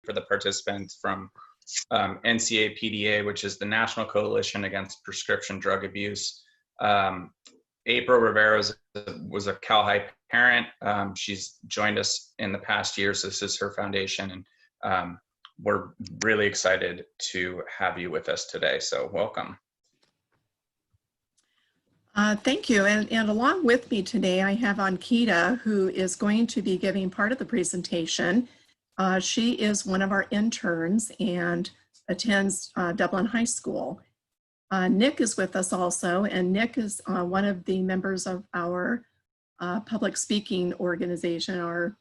for the participants from NCA-PDA, which is the National Coalition Against Prescription Drug Abuse. April Rivera was a Cal High parent. She's joined us in the past year, so this is her foundation, and we're really excited to have you with us today, so welcome. Thank you, and along with me today I have Ankita, who is going to be giving part of the presentation. She is one of our interns and attends Dublin High School. Nick is with us also, and Nick is one of the members of our public speaking organization, our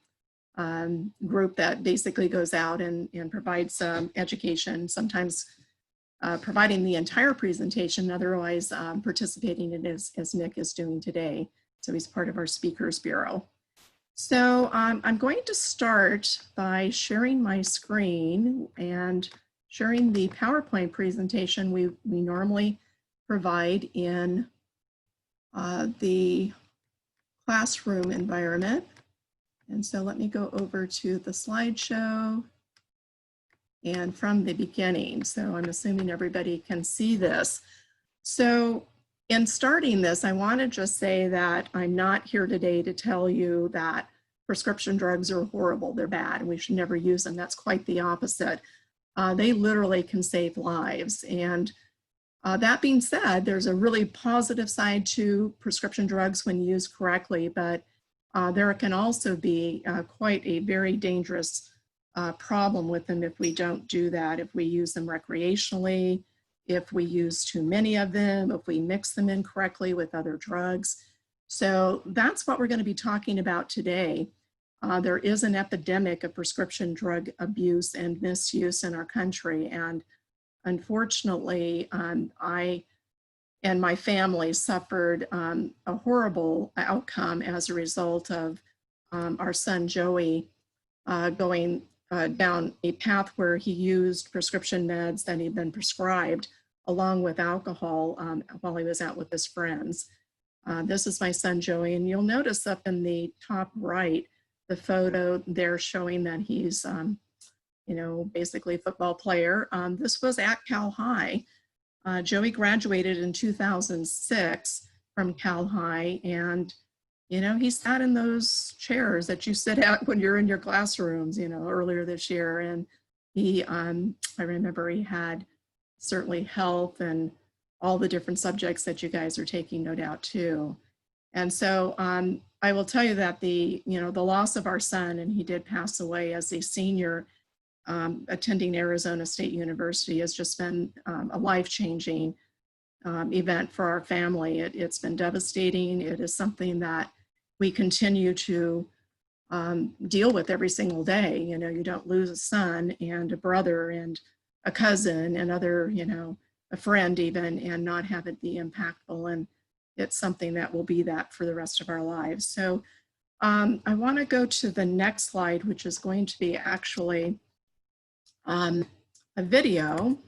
group that basically goes out and provides education, sometimes providing the entire presentation, otherwise participating in it as Nick is doing today. So he's part of our Speakers Bureau. So I'm going to start by sharing my screen and sharing the PowerPoint presentation we normally provide in the classroom environment. And so let me go over to the slideshow and from the beginning. So I'm assuming everybody can see this. So in starting this, I want to just say that I'm not here today to tell you that prescription drugs are horrible, they're bad, and we should never use them. That's quite the opposite. They literally can save lives. And that being said, there's a really positive side to prescription drugs when used correctly, but there can also be quite a very dangerous problem with them if we don't do that, if we use them recreationally, if we use too many of them, if we mix them incorrectly with other drugs. So that's what we're going to be talking about today. There is an epidemic of prescription drug abuse and misuse in our country, and unfortunately, I and my family suffered a horrible outcome as a result of our son Joey going down a path where he used prescription meds that he'd been prescribed along with alcohol while he was out with his friends. This is my son Joey, and you'll notice up in the top right, the photo there showing that he's, you know, basically a football player. This was at Cal High. Joey graduated in 2006 from Cal High, and you know, he sat in those chairs that you sit at when you're in your classrooms, you know, earlier this year. And he, I remember he had certainly health and all the different subjects that you guys are taking, no doubt, too. And so I will tell you that the loss of our son, and he did pass away as a senior attending Arizona State University, has just been a life-changing event for our family. It's been devastating. It is something that we continue to deal with every single day. You know, you don't lose a son and a brother and a cousin and other, you know, a friend even, and not have it be impactful. And it's something that will be that for the rest of our lives. So I want to go to the next slide, which is going to be actually a video,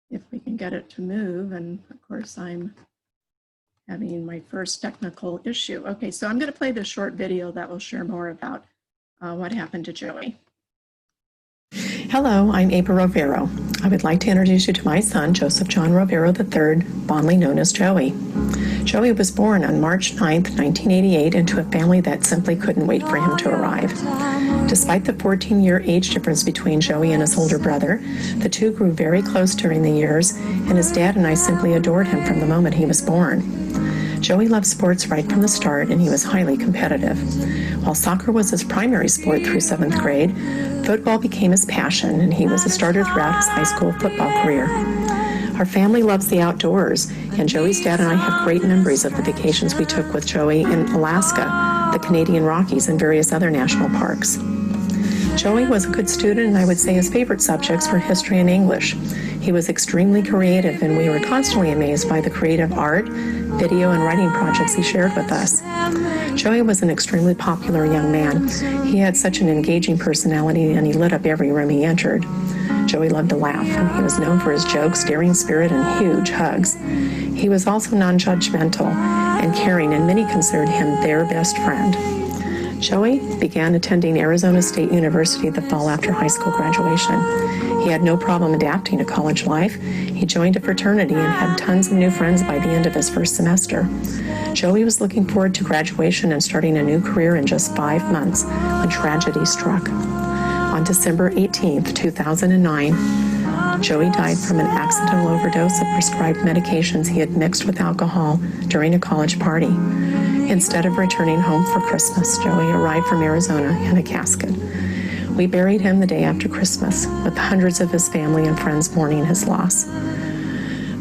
if we can get it to move. And of course, I'm having my first technical issue. Okay, so I'm going to play this short video that will share more about what happened to Joey. Hello, I'm April Rovero. I would like to introduce you to my son, Joseph John Rovero III, fondly known as Joey. Joey was born on March 9th, 1988, into a family that simply couldn't wait for him to arrive. Despite the 14-year age difference between Joey and his older brother, the two grew very close during the years, and his dad and I simply adored him from the moment he was born. Joey loved sports right from the start, and he was highly competitive. While soccer was his primary sport through 7th grade, football became his passion, and he was a starter throughout his high school football career. Our family loves the outdoors, and Joey's dad and I have great memories of the vacations we took with Joey in Alaska, the Canadian Rockies, and various other national parks. Joey was a good student, and I would say his favorite subjects were history and English. He was extremely creative, and we were constantly amazed by the creative art, video, and writing projects he shared with us. Joey was an extremely popular young man. He had such an engaging personality, and he lit up every room he entered. Joey loved to laugh, and he was known for his jokes, daring spirit, and huge hugs. He was also non-judgmental and caring, and many considered him their best friend. Joey began attending Arizona State University the fall after high school graduation. He had no problem adapting to college life. He joined a fraternity and had tons of new friends by the end of his first semester. Joey was looking forward to graduation and starting a new career in just 5 months when tragedy struck. On December 18th, 2009, Joey died from an accidental overdose of prescribed medications he had mixed with alcohol during a college party. Instead of returning home for Christmas, Joey arrived from Arizona in a casket. We buried him the day after Christmas, with hundreds of his family and friends mourning his loss.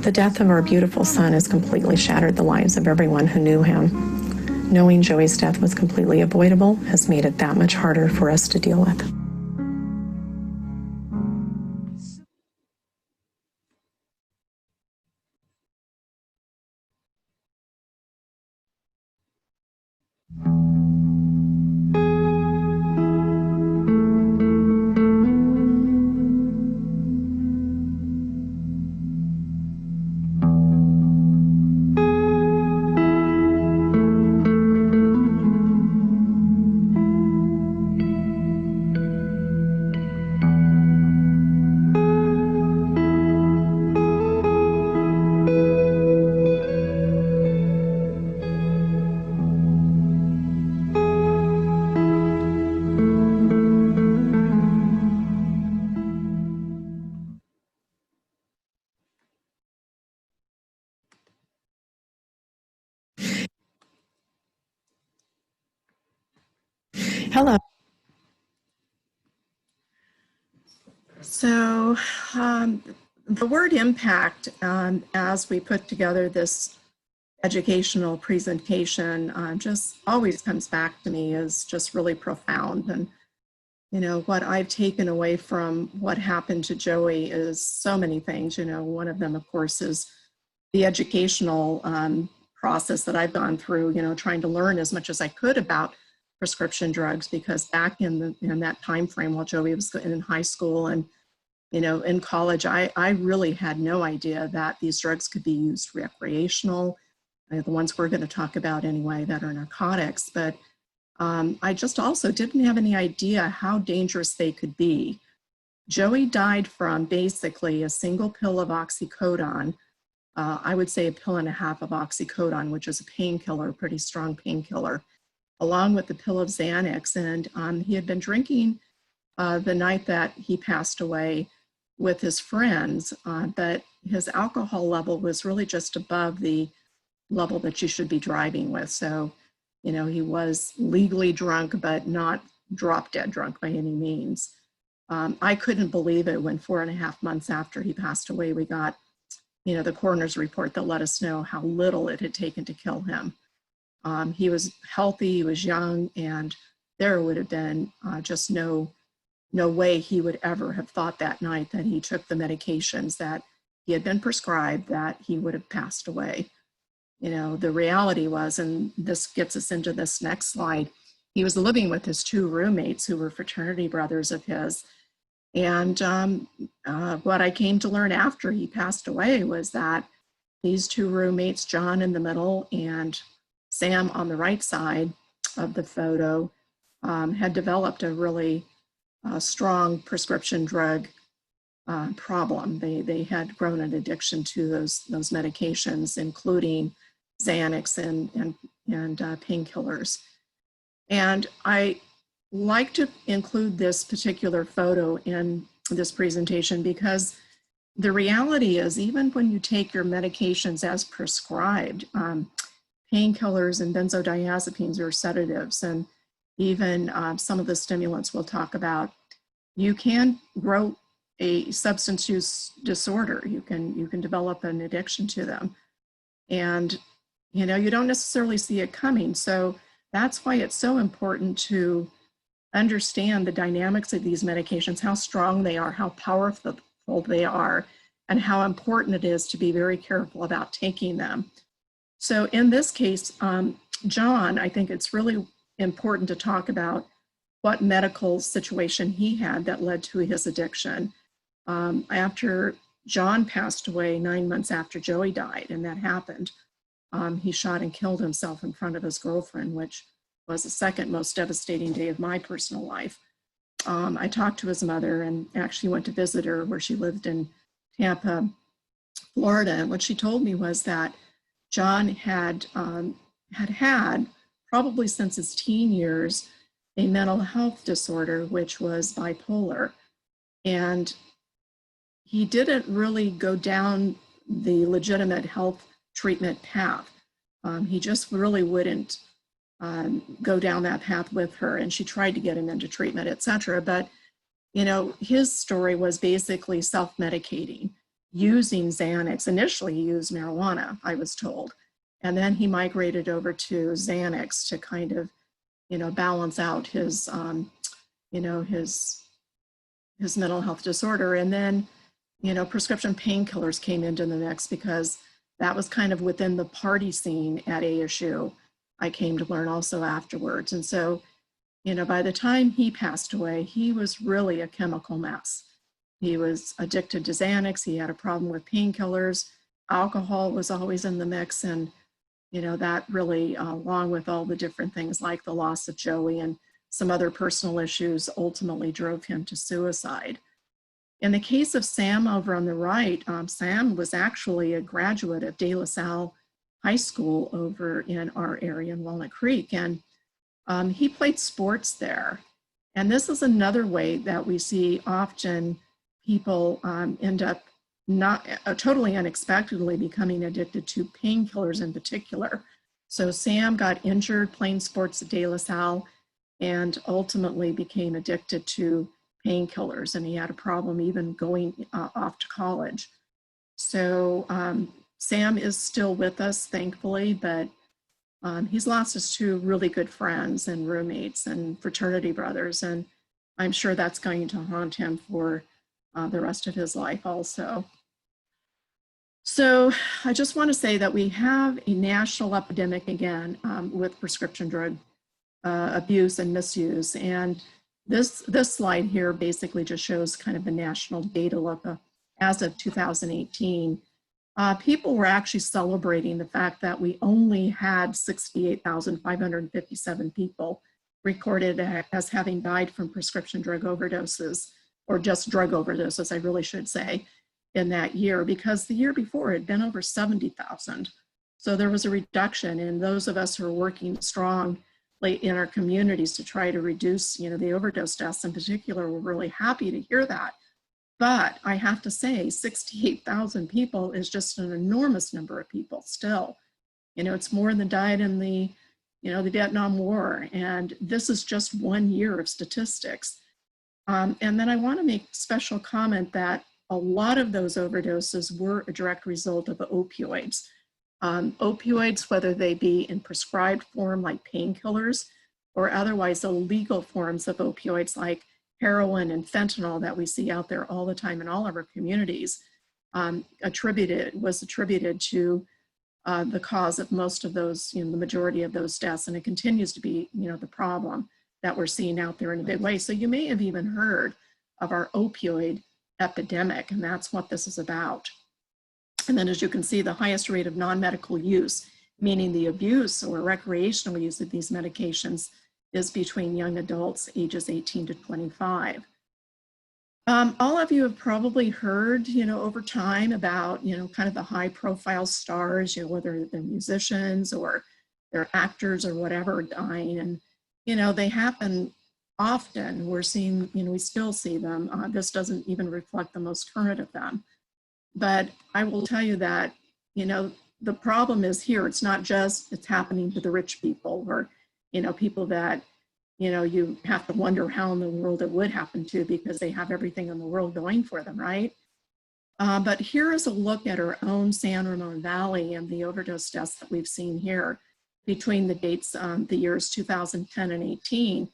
The death of our beautiful son has completely shattered the lives of everyone who knew him. Knowing Joey's death was completely avoidable has made it that much harder for us to deal with. Hello. So the word impact, as we put together this educational presentation, just always comes back to me as just really profound. And, you know, what I've taken away from what happened to Joey is so many things. You know, one of them, of course, is the educational process that I've gone through, you know, trying to learn as much as I could about prescription drugs, because back in that time frame while Joey was in high school and, you know, in college, I really had no idea that these drugs could be used recreational, the ones we're going to talk about anyway that are narcotics. But I just also didn't have any idea how dangerous they could be. Joey died from basically a single pill of oxycodone. I would say a pill and a half of oxycodone, which is a painkiller, a pretty strong painkiller, along with the pill of Xanax. And he had been drinking the night that he passed away with his friends, but his alcohol level was really just above the level that you should be driving with. So, you know, he was legally drunk, but not drop dead drunk by any means. I couldn't believe it when 4.5 months after he passed away, we got, you know, the coroner's report that let us know how little it had taken to kill him. He was healthy, he was young, and there would have been just no way he would ever have thought that night that he took the medications that he had been prescribed, that he would have passed away. You know, the reality was, and this gets us into this next slide, he was living with his 2 roommates who were fraternity brothers of his. And what I came to learn after he passed away was that these 2 roommates, John in the middle and Sam on the right side of the photo, had developed a really strong prescription drug problem. They had grown an addiction to those medications, including Xanax and painkillers. And I like to include this particular photo in this presentation because the reality is, even when you take your medications as prescribed, painkillers and benzodiazepines or sedatives, and even some of the stimulants we'll talk about, you can grow a substance use disorder. You can develop an addiction to them. And, you know, you don't necessarily see it coming. So that's why it's so important to understand the dynamics of these medications, how strong they are, how powerful they are, and how important it is to be very careful about taking them. So in this case, John, I think it's really important to talk about what medical situation he had that led to his addiction. After John passed away 9 months after Joey died, and that happened, he shot and killed himself in front of his girlfriend, which was the second most devastating day of my personal life. I talked to his mother and actually went to visit her where she lived in Tampa, Florida. And what she told me was that John had probably since his teen years, a mental health disorder, which was bipolar. And he didn't really go down the legitimate health treatment path. He just really wouldn't go down that path with her. And she tried to get him into treatment, et cetera. But, you know, his story was basically self-medicating, using Xanax. Initially, he used marijuana, I was told. And then he migrated over to Xanax to kind of, you know, balance out his, you know, his mental health disorder. And then, you know, prescription painkillers came into the mix because that was kind of within the party scene at ASU. I came to learn also afterwards. And so, you know, by the time he passed away, he was really a chemical mess. He was addicted to Xanax. He had a problem with painkillers. Alcohol was always in the mix. And, you know, that really, along with all the different things like the loss of Joey and some other personal issues, ultimately drove him to suicide. In the case of Sam over on the right, Sam was actually a graduate of De La Salle High School over in our area in Walnut Creek. And he played sports there. And this is another way that we see often people end up not totally unexpectedly becoming addicted to painkillers in particular. So Sam got injured playing sports at De La Salle and ultimately became addicted to painkillers, and he had a problem even going off to college. So Sam is still with us, thankfully, but he's lost his two really good friends and roommates and fraternity brothers, and I'm sure that's going to haunt him for the rest of his life also. So I just want to say that we have a national epidemic again with prescription drug abuse and misuse. And this slide here basically just shows kind of the national data look as of 2018. People were actually celebrating the fact that we only had 68,557 people recorded as having died from prescription drug overdoses, or just drug overdoses, I really should say, in that year, because the year before it had been over 70,000. So there was a reduction, and those of us who are working strongly in our communities to try to reduce, you know, the overdose deaths in particular, were really happy to hear that. But I have to say, 68,000 people is just an enormous number of people still. You know, it's more than died in the, you know, the Vietnam War. And this is just 1 year of statistics. And then I want to make special comment that a lot of those overdoses were a direct result of opioids. Opioids, whether they be in prescribed form like painkillers or otherwise illegal forms of opioids like heroin and fentanyl that we see out there all the time in all of our communities, was attributed to the cause of most of those, you know, the majority of those deaths. And it continues to be, you know, the problem that we're seeing out there in a big way. So you may have even heard of our opioid epidemic, and that's what this is about. And then as you can see, the highest rate of non-medical use, meaning the abuse or recreational use of these medications, is between young adults ages 18 to 25. All of you have probably heard, you know, over time about, you know, kind of the high profile stars, you know, whether they're musicians or they're actors or whatever, dying. And, you know, they happen often. We're seeing, you know, we still see them. This doesn't even reflect the most current of them. But I will tell you that, you know, the problem is here. It's not just it's happening to the rich people or, you know, people that, you know, you have to wonder how in the world it would happen to because they have everything in the world going for them, right? But here is a look at our own San Ramon Valley and the overdose deaths that we've seen here between the dates, the years 2010 and 18.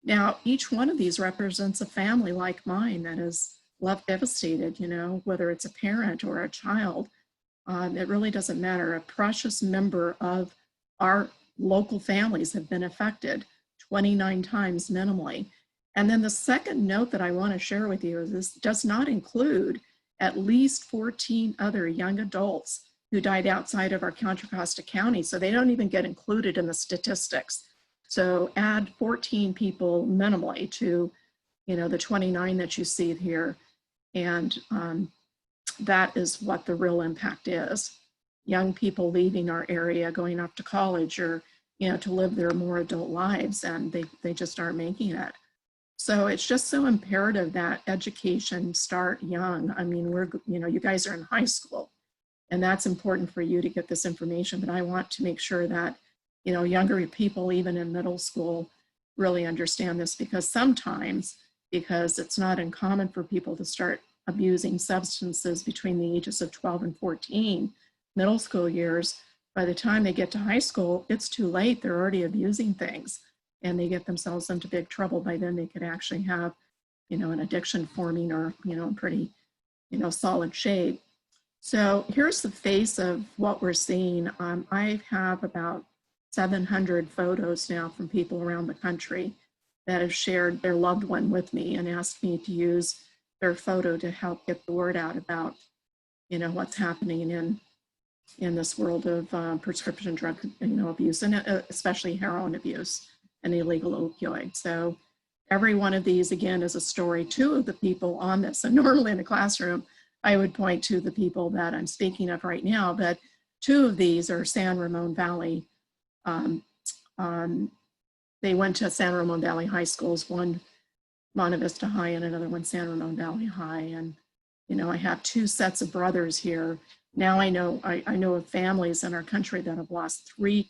Now, each one of these represents a family like mine that is left devastated, you know, whether it's a parent or a child. It really doesn't matter. A precious member of our local families have been affected 29 times minimally. And then the second note that I want to share with you is this does not include at least 14 other young adults who died outside of our Contra Costa County. So they don't even get included in the statistics. So add 14 people minimally to, the 29 that you see here. And that is what the real impact is. Young people leaving our area, going off to college or, to live their more adult lives, and they just aren't making it. So it's just so imperative that education start young. I mean, you guys are in high school, and that's important for you to get this information, but I want to make sure that, younger people, even in middle school, really understand this, because sometimes, because it's not uncommon for people to start abusing substances between the ages of 12 and 14, middle school years, by the time they get to high school, it's too late. They're already abusing things and they get themselves into big trouble. By then they could actually have, an addiction forming or, in pretty, solid shape. So here's the face of what we're seeing. I have about 700 photos now from people around the country that have shared their loved one with me and asked me to use their photo to help get the word out about, what's happening in this world of prescription drug, abuse, and especially heroin abuse and illegal opioids. So every one of these, again, is a story. Two of the people on this, and normally in the classroom, I would point to the people that I'm speaking of right now, but two of these are San Ramon Valley. They went to San Ramon Valley high schools, one Monte Vista High and another one San Ramon Valley High. And, I have two sets of brothers here. Now I know of families in our country that have lost three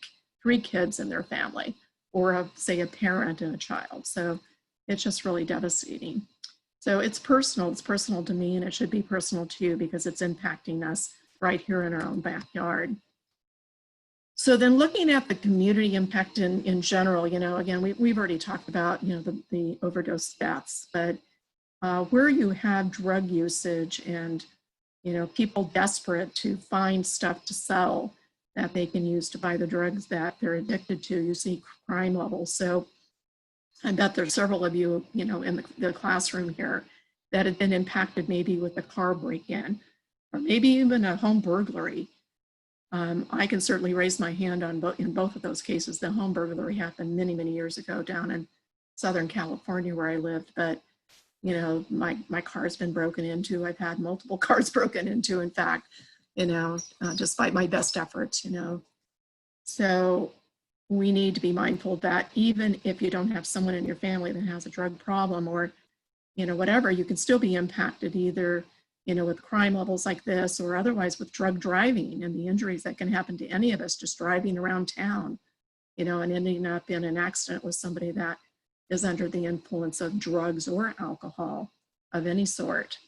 kids in their family, or say a parent and a child. So it's just really devastating. So it's personal to me, and it should be personal to you because it's impacting us right here in our own backyard. So then looking at the community impact in general, again, we've already talked about, the overdose deaths, but where you have drug usage and, people desperate to find stuff to sell that they can use to buy the drugs that they're addicted to, you see crime levels. So I bet there's several of you, in the classroom here that have been impacted maybe with a car break-in or maybe even a home burglary. I can certainly raise my hand in both of those cases. The home burglary happened many, many years ago down in Southern California where I lived, but my car's been broken into. I've had multiple cars broken into, in fact, despite my best efforts, So we need to be mindful that even if you don't have someone in your family that has a drug problem or, whatever, you can still be impacted either, with crime levels like this or otherwise with drug driving and the injuries that can happen to any of us just driving around town, and ending up in an accident with somebody that is under the influence of drugs or alcohol of any sort.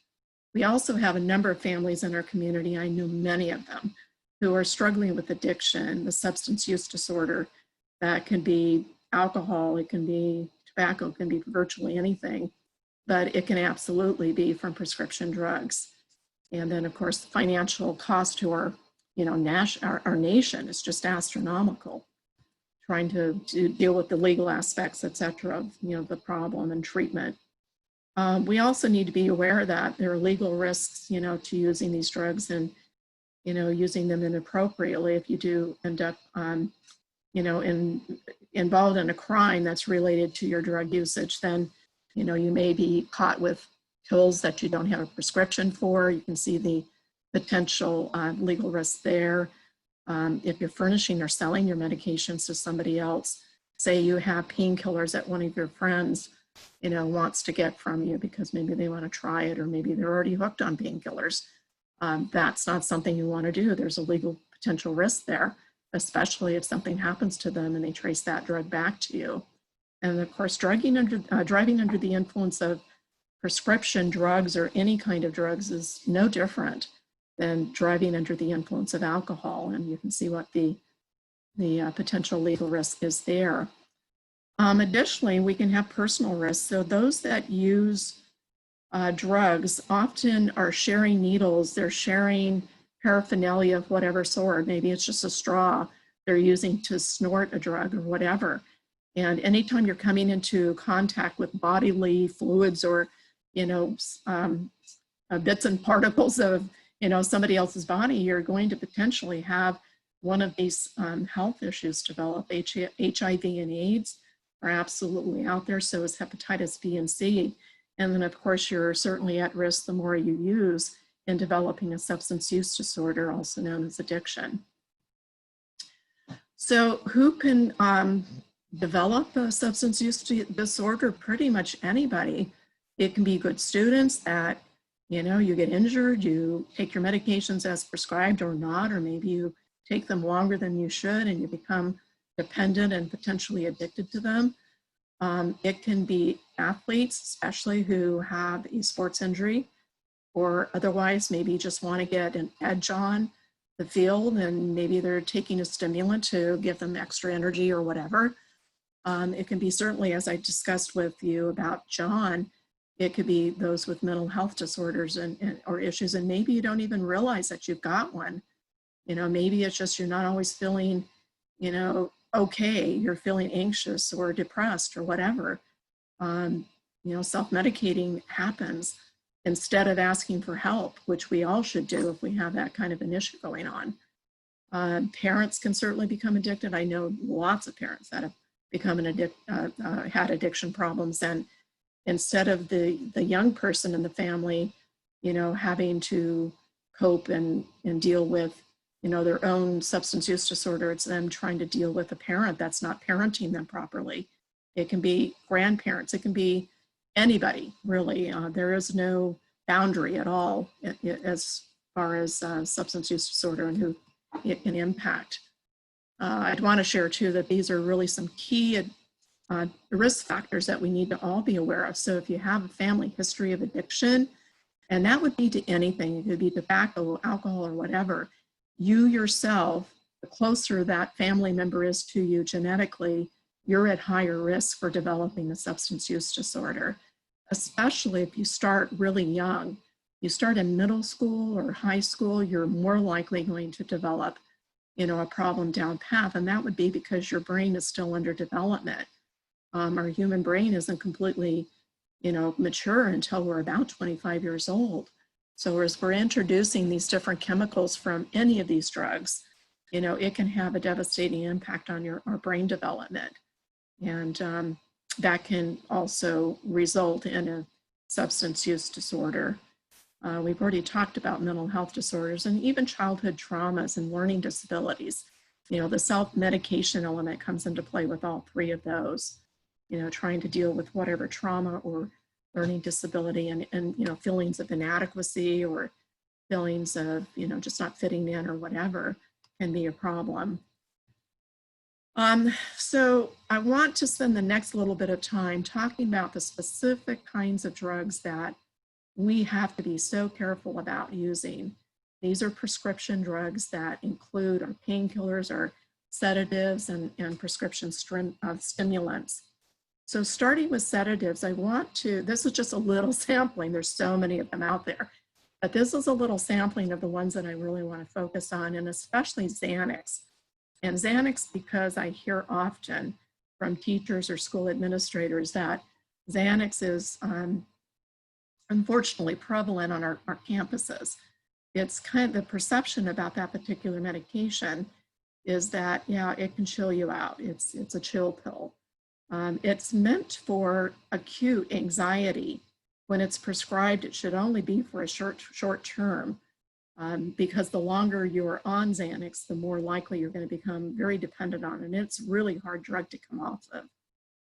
We also have a number of families in our community, I knew many of them, who are struggling with addiction, the substance use disorder. That can be alcohol, it can be tobacco, it can be virtually anything, but it can absolutely be from prescription drugs. And then of course, the financial cost to our nation is just astronomical, trying to deal with the legal aspects, et cetera, of, the problem and treatment. We also need to be aware that there are legal risks, to using these drugs and, using them inappropriately. If you do end up, involved in a crime that's related to your drug usage, then, you may be caught with pills that you don't have a prescription for. You can see the potential legal risk there. If you're furnishing or selling your medications to somebody else, say you have painkillers that one of your friends, wants to get from you because maybe they want to try it or maybe they're already hooked on painkillers. That's not something you want to do. There's a legal potential risk there, especially if something happens to them and they trace that drug back to you. And of course, driving under the influence of prescription drugs or any kind of drugs is no different than driving under the influence of alcohol. And you can see what the potential legal risk is there. Additionally, we can have personal risks. So those that use drugs often are sharing needles, they're sharing paraphernalia of whatever sort. Maybe it's just a straw they're using to snort a drug or whatever. And anytime you're coming into contact with bodily fluids or, bits and particles of, somebody else's body, you're going to potentially have one of these health issues develop, HIV and AIDS, are absolutely out there. So is hepatitis B and C. And then of course, you're certainly at risk the more you use in developing a substance use disorder, also known as addiction. So who can develop a substance use disorder? Pretty much anybody. It can be good students that, you know, you get injured, you take your medications as prescribed or not, or maybe you take them longer than you should and you become dependent and potentially addicted to them. It can be athletes, especially who have a sports injury, or otherwise maybe just want to get an edge on the field and maybe they're taking a stimulant to give them extra energy or whatever. It can be certainly, as I discussed with you about John, it could be those with mental health disorders or issues, and maybe you don't even realize that you've got one. You know, maybe it's just you're not always feeling, you know, okay, you're feeling anxious or depressed or whatever. You know, self-medicating happens instead of asking for help, which we all should do if we have that kind of an issue going on. Parents can certainly become addicted. I know lots of parents that have become had addiction problems, and instead of the young person in the family, you know, having to cope and deal with, you know, their own substance use disorder, it's them trying to deal with a parent that's not parenting them properly. It can be grandparents, it can be anybody, really. There is no boundary at all as far as substance use disorder and who it can impact. I'd want to share too that these are really some key risk factors that we need to all be aware of. So if you have a family history of addiction, and that would be to anything, it could be tobacco, alcohol, or whatever, you yourself, the closer that family member is to you genetically, you're at higher risk for developing a substance use disorder, especially if you start really young. You start in middle school or high school, you're more likely going to develop, you know, a problem down path, and that would be because your brain is still under development. Our human brain isn't completely, you know, mature until we're about 25 years old. So as we're introducing these different chemicals from any of these drugs, you know, it can have a devastating impact on our brain development. And that can also result in a substance use disorder. We've already talked about mental health disorders and even childhood traumas and learning disabilities. You know, the self-medication element comes into play with all three of those, you know, trying to deal with whatever trauma or learning disability and you know, feelings of inadequacy or feelings of, you know, just not fitting in or whatever can be a problem. So I want to spend the next little bit of time talking about the specific kinds of drugs that we have to be so careful about using. These are prescription drugs that include our painkillers, our sedatives, and prescription stimulants. So starting with sedatives, I want to, this is just a little sampling, there's so many of them out there, but this is a little sampling of the ones that I really want to focus on, and especially Xanax. And Xanax, because I hear often from teachers or school administrators that Xanax is unfortunately prevalent on our campuses. It's kind of the perception about that particular medication is that, yeah, it can chill you out. It's a chill pill. It's meant for acute anxiety. When it's prescribed, it should only be for a short term. Because the longer you're on Xanax, the more likely you're going to become very dependent on it. And it's really hard drug to come off of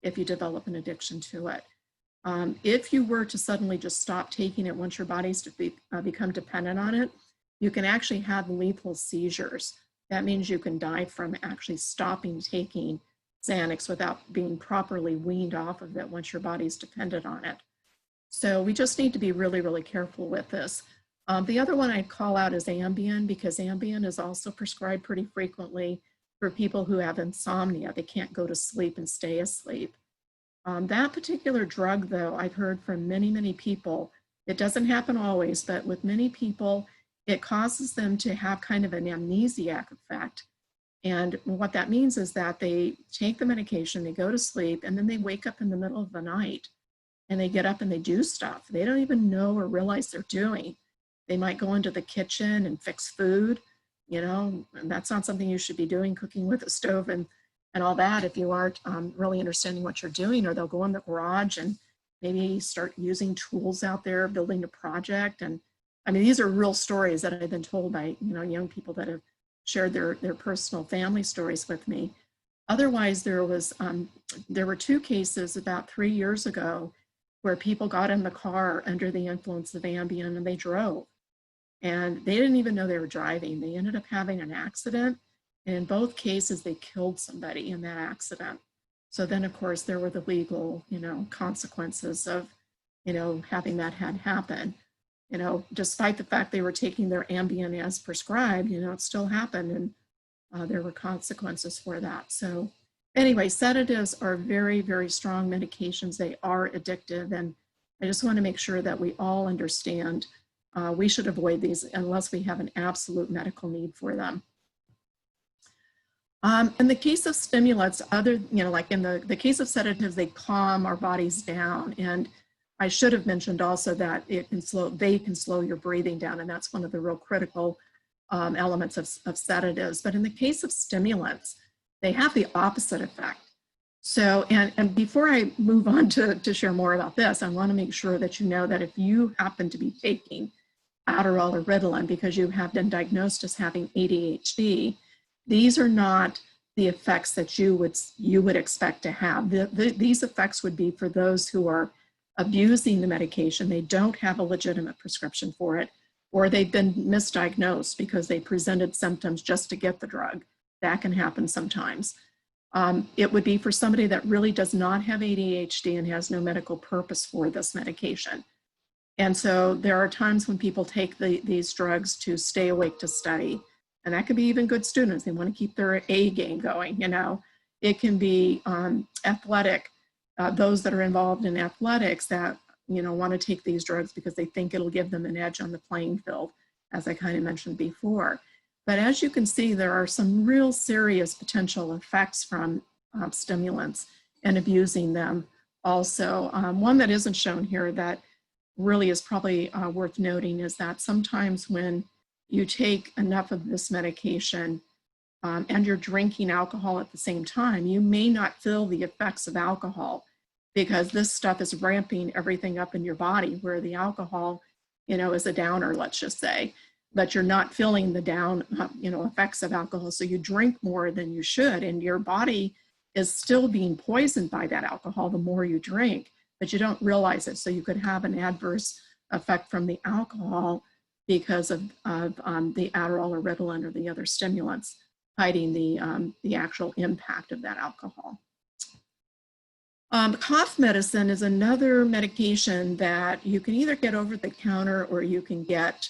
if you develop an addiction to it. If you were to suddenly just stop taking it once your body's become dependent on it, you can actually have lethal seizures. That means you can die from actually stopping taking Xanax without being properly weaned off of it once your body's dependent on it. So we just need to be really, really careful with this. The other one I'd call out is Ambien, because Ambien is also prescribed pretty frequently for people who have insomnia. They can't go to sleep and stay asleep. That particular drug, though, I've heard from many, many people, it doesn't happen always, but with many people, it causes them to have kind of an amnesiac effect. And what that means is that they take the medication, they go to sleep, and then they wake up in the middle of the night and they get up and they do stuff they don't even know or realize they're doing. They might go into the kitchen and fix food, you know, and that's not something you should be doing, cooking with a stove and and all that if you aren't really understanding what you're doing, or they'll go in the garage and maybe start using tools out there, building a project. And I mean, these are real stories that I've been told by, you know, young people that have shared their personal family stories with me. Otherwise, there were 2 cases about 3 years ago where people got in the car under the influence of Ambien and they drove. And they didn't even know they were driving. They ended up having an accident. And in both cases, they killed somebody in that accident. So then, of course, there were the legal, you know, consequences of, you know, having that had happen. You know, despite the fact they were taking their Ambien as prescribed, you know, it still happened, and there were consequences for that. So anyway, sedatives are very, very strong medications. They are addictive, and I just want to make sure that we all understand we should avoid these unless we have an absolute medical need for them. In the case of stimulants, like in the case of sedatives, they calm our bodies down. And I should have mentioned also that they can slow your breathing down, and that's one of the real critical elements of sedatives. But in the case of stimulants, they have the opposite effect. So, and before I move on to share more about this, I want to make sure that you know that if you happen to be taking Adderall or Ritalin because you have been diagnosed as having ADHD, these are not the effects that you would expect to have. These effects would be for those who are abusing the medication. They don't have a legitimate prescription for it, or they've been misdiagnosed because they presented symptoms just to get the drug. That can happen sometimes. It would be for somebody that really does not have ADHD and has no medical purpose for this medication. And so there are times when people take these drugs to stay awake to study. And that could be even good students. They want to keep their A game going, you know. It can be athletic, those that are involved in athletics that, you know, want to take these drugs because they think it'll give them an edge on the playing field, as I kind of mentioned before. But as you can see, there are some real serious potential effects from stimulants and abusing them also. One that isn't shown here that really is probably worth noting is that sometimes when you take enough of this medication and you're drinking alcohol at the same time, you may not feel the effects of alcohol because this stuff is ramping everything up in your body, where the alcohol, you know, is a downer, let's just say, but you're not feeling the down, effects of alcohol. So you drink more than you should, and your body is still being poisoned by that alcohol the more you drink, but you don't realize it. So you could have an adverse effect from the alcohol because of the Adderall or Ritalin or the other stimulants, hiding the actual impact of that alcohol. Cough medicine is another medication that you can either get over the counter or you can get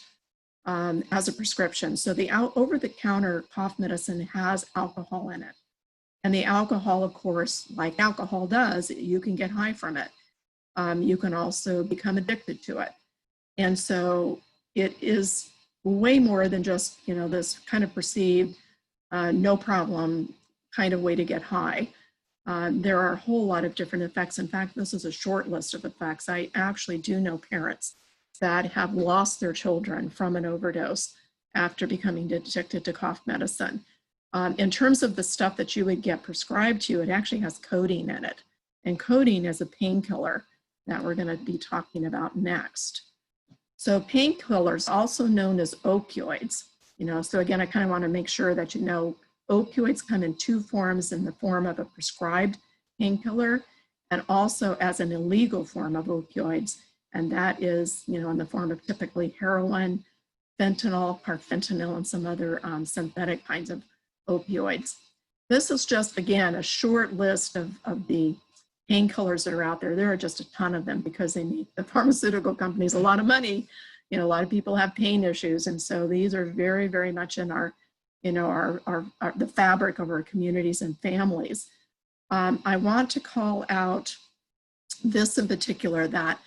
as a prescription. So the over-the-counter cough medicine has alcohol in it. And the alcohol, of course, like alcohol does, you can get high from it. You can also become addicted to it. And so it is way more than just, you know, this kind of perceived no problem kind of way to get high. There are a whole lot of different effects. In fact, this is a short list of effects. I actually do know parents that have lost their children from an overdose after becoming addicted to cough medicine. In terms of the stuff that you would get prescribed to, it actually has codeine in it. And codeine is a painkiller that we're going to be talking about next. So painkillers, also known as opioids, you know, so again, I kind of want to make sure that you know opioids come in 2 forms, in the form of a prescribed painkiller and also as an illegal form of opioids. And that is, you know, in the form of typically heroin, fentanyl, carfentanil, and some other synthetic kinds of opioids. This is just, again, a short list of the painkillers that are out there. There are just a ton of them because they make the pharmaceutical companies a lot of money. You know, a lot of people have pain issues. And so these are very, very much in our, you know, the fabric of our communities and families. I want to call out this in particular, that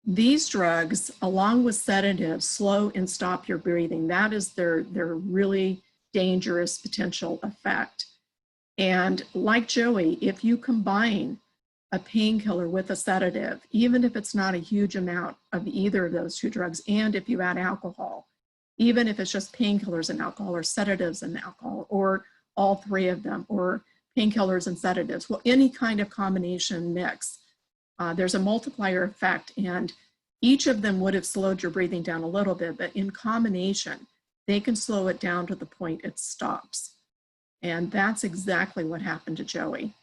these drugs, along with sedatives, slow and stop your breathing. That is their really dangerous potential effect. And like Joey, if you combine a painkiller with a sedative, even if it's not a huge amount of either of those 2 drugs, and if you add alcohol, even if it's just painkillers and alcohol, or sedatives and alcohol, or all 3 of them, or painkillers and sedatives. Well, any kind of combination mix, there's a multiplier effect, and each of them would have slowed your breathing down a little bit, but in combination, they can slow it down to the point it stops. And that's exactly what happened to Joey.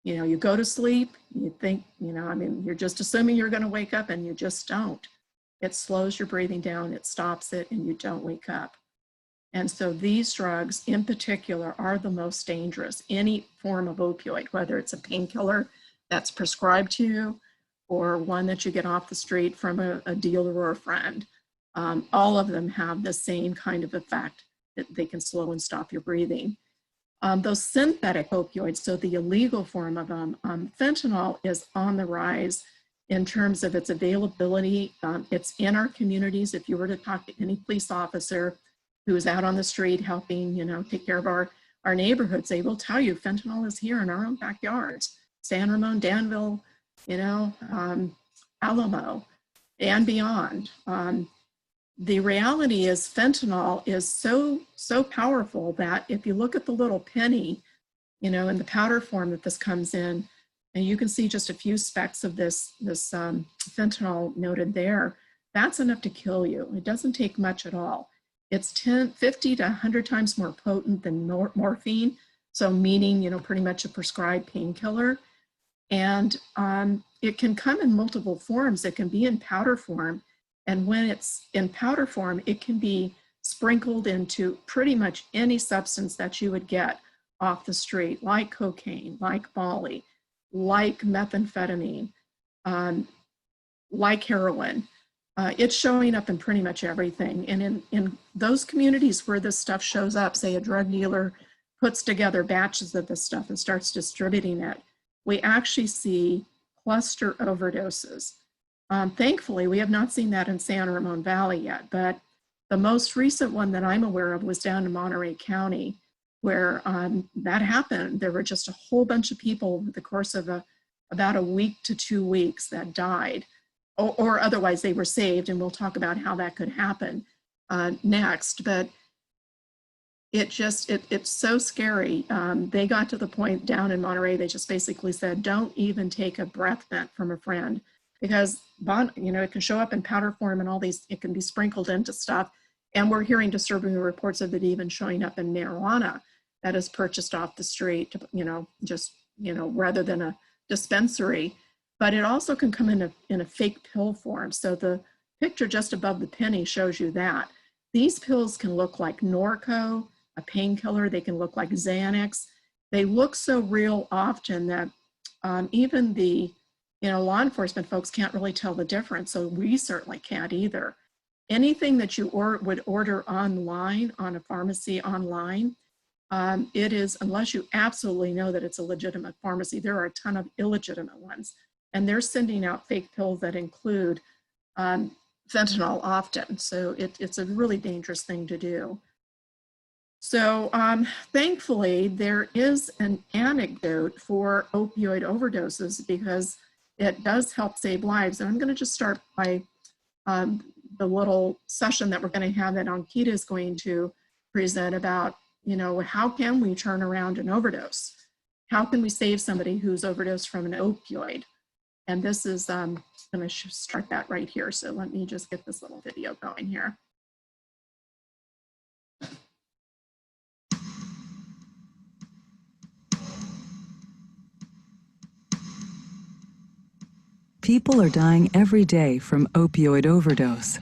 You know, you go to sleep, you think, you know, I mean, you're just assuming you're going to wake up, and you just don't. It slows your breathing down, it stops it, and you don't wake up. And so these drugs in particular are the most dangerous. Any form of opioid, whether it's a painkiller that's prescribed to you or one that you get off the street from a dealer or a friend, all of them have the same kind of effect, that they can slow and stop your breathing. Those synthetic opioids, so the illegal form of them, fentanyl is on the rise in terms of its availability. It's in our communities. If you were to talk to any police officer who is out on the street helping, you know, take care of our neighborhoods, they will tell you fentanyl is here in our own backyards. San Ramon, Danville, you know, Alamo, and beyond. The reality is fentanyl is so powerful that if you look at the little penny, you know, in the powder form that this comes in, and you can see just a few specks of this fentanyl noted there, that's enough to kill you. It doesn't take much at all. It's 50 to 100 times more potent than morphine, so meaning, you know, pretty much a prescribed painkiller. And it can come in multiple forms. It can be in powder form. And when it's in powder form, it can be sprinkled into pretty much any substance that you would get off the street, like cocaine, like Molly, like methamphetamine, like heroin. It's showing up in pretty much everything. And in those communities where this stuff shows up, say a drug dealer puts together batches of this stuff and starts distributing it, we actually see cluster overdoses. Thankfully, we have not seen that in San Ramon Valley yet, but the most recent one that I'm aware of was down in Monterey County, where that happened. There were just a whole bunch of people over the course of about a week to 2 weeks that died, or otherwise they were saved, and we'll talk about how that could happen next. But it's so scary. They got to the point down in Monterey, they just basically said, don't even take a breath mint from a friend, because you know, it can show up in powder form and all these, it can be sprinkled into stuff. And we're hearing disturbing reports of it even showing up in marijuana that is purchased off the street, you know, just, you know, rather than a dispensary. But it also can come in a fake pill form. So the picture just above the penny shows you that. These pills can look like Norco, a painkiller. They can look like Xanax. They look so real often that even the, you know, law enforcement folks can't really tell the difference. So we certainly can't either. Anything that you would order online, on a pharmacy online, it is, unless you absolutely know that it's a legitimate pharmacy, there are a ton of illegitimate ones. And they're sending out fake pills that include fentanyl often. So it's a really dangerous thing to do. So thankfully, there is an antidote for opioid overdoses, because it does help save lives. And I'm going to just start by the little session that we're going to have that Ankita is going to present about, you know, how can we turn around an overdose? How can we save somebody who's overdosed from an opioid? And this is, I'm going to start that right here. So let me just get this little video going here. People are dying every day from opioid overdose.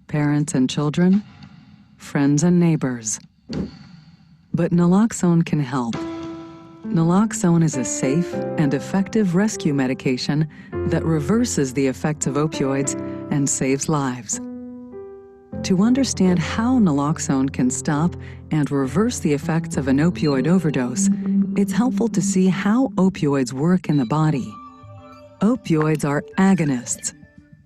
Parents and children, friends and neighbors. But naloxone can help. Naloxone is a safe and effective rescue medication that reverses the effects of opioids and saves lives. To understand how naloxone can stop and reverse the effects of an opioid overdose, it's helpful to see how opioids work in the body. Opioids are agonists.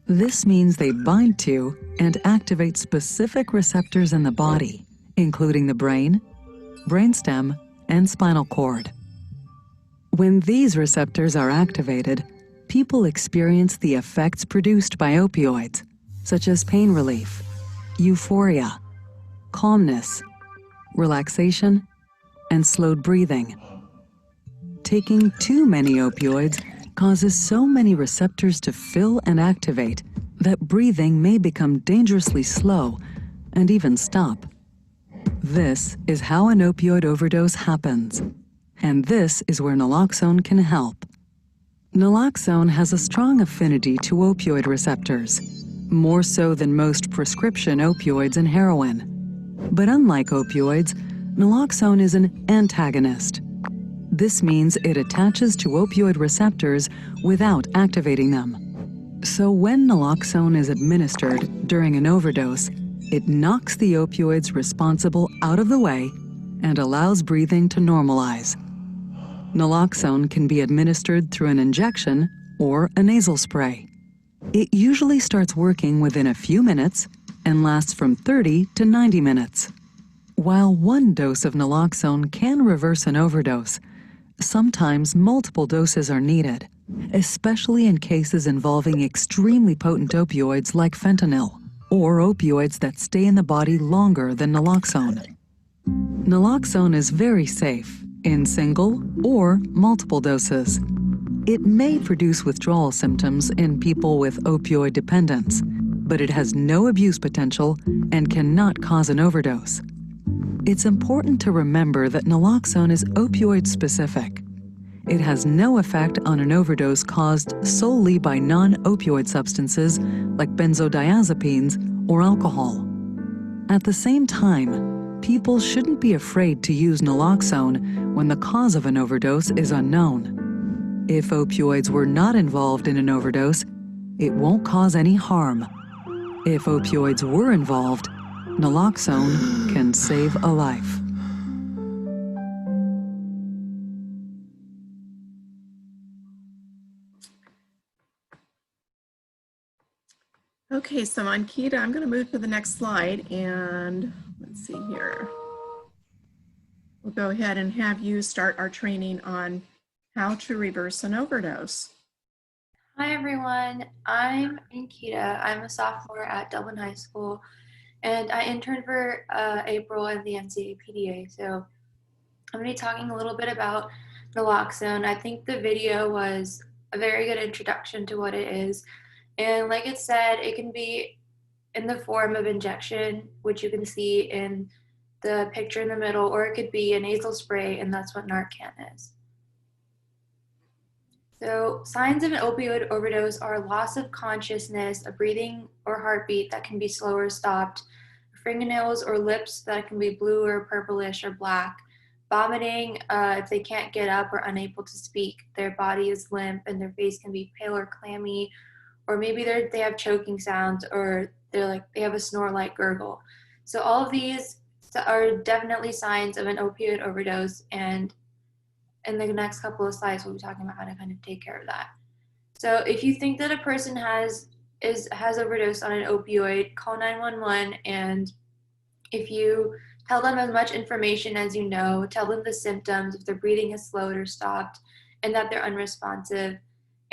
This means they bind to and activate specific receptors in the body, including the brain, brainstem, and spinal cord. When these receptors are activated, people experience the effects produced by opioids, such as pain relief, euphoria, calmness, relaxation, and slowed breathing. taking too many opioids causes so many receptors to fill and activate that breathing may become dangerously slow and even stop. This is how an opioid overdose happens, and this is where naloxone can help. Naloxone has a strong affinity to opioid receptors, more so than most prescription opioids and heroin. But unlike opioids, naloxone is an antagonist. This means it attaches to opioid receptors without activating them. So when naloxone is administered during an overdose, it knocks the opioids responsible out of the way and allows breathing to normalize. Naloxone can be administered through an injection or a nasal spray. It usually starts working within a few minutes and lasts from 30 to 90 minutes. While one dose of naloxone can reverse an overdose, sometimes multiple doses are needed, especially in cases involving extremely potent opioids like fentanyl, or opioids that stay in the body longer than naloxone. Naloxone is very safe in single or multiple doses. It may produce withdrawal symptoms in people with opioid dependence, but it has no abuse potential and cannot cause an overdose. It's important to remember that naloxone is opioid-specific. It has no effect on an overdose caused solely by non-opioid substances like benzodiazepines or alcohol. At the same time, people shouldn't be afraid to use naloxone when the cause of an overdose is unknown. If opioids were not involved in an overdose, it won't cause any harm. If opioids were involved, naloxone can save a life. Okay, so Ankita, I'm going to move to the next slide, and let's see here. We'll go ahead and have you start our training on how to reverse an overdose. Hi everyone, I'm Ankita. I'm a sophomore at Dublin High School, and I interned for April in the NCAA PDA. So I'm going to be talking a little bit about naloxone. I think the video was a very good introduction to what it is. And like it said, it can be in the form of injection, which you can see in the picture in the middle, or it could be a nasal spray, and that's what Narcan is. So signs of an opioid overdose are loss of consciousness, a breathing or heartbeat that can be slow or stopped, fingernails or lips that can be blue or purplish or black, vomiting if they can't get up or unable to speak, their body is limp and their face can be pale or clammy, or maybe they have choking sounds, or they have a snore-like gurgle. So all of these are definitely signs of an opioid overdose, and in the next couple of slides, we'll be talking about how to kind of take care of that. So if you think that a person has overdosed on an opioid, call 911, and if you tell them as much information as you know, tell them the symptoms, if their breathing has slowed or stopped, and that they're unresponsive.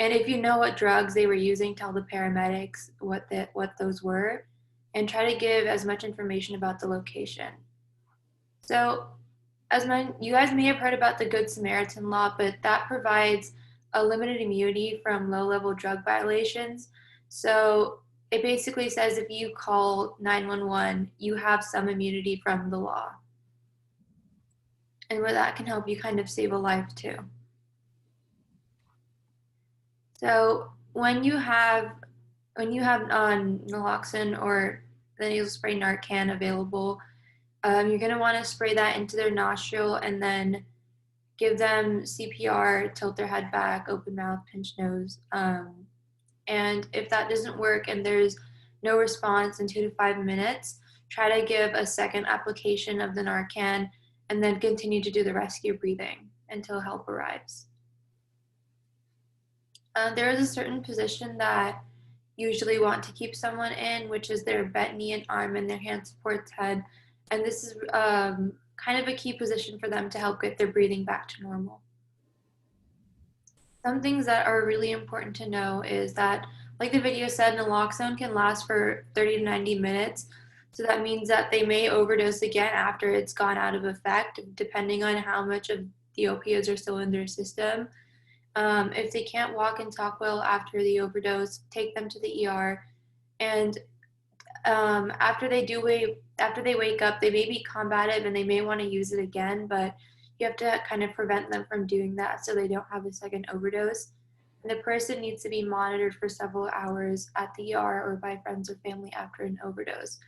And if you know what drugs they were using, tell the paramedics what those were, and try to give as much information about the location. So you guys may have heard about the Good Samaritan law, but that provides a limited immunity from low-level drug violations. So it basically says if you call 911, you have some immunity from the law. And where that can help you kind of save a life too. So when you have naloxone or the nasal spray Narcan available, you're going to want to spray that into their nostril and then give them CPR, tilt their head back, open mouth, pinch nose. And if that doesn't work and there's no response in 2 to 5 minutes, try to give a second application of the Narcan and then continue to do the rescue breathing until help arrives. There is a certain position that you usually want to keep someone in, which is their bent knee and arm and their hand supports head. And this is kind of a key position for them to help get their breathing back to normal. Some things that are really important to know is that, like the video said, naloxone can last for 30 to 90 minutes. So that means that they may overdose again after it's gone out of effect, depending on how much of the opioids are still in their system. If they can't walk and talk well after the overdose, take them to the ER. And after they wake up, they may be combative and they may want to use it again, but you have to kind of prevent them from doing that so they don't have a second overdose. And the person needs to be monitored for several hours at the ER or by friends or family after an overdose.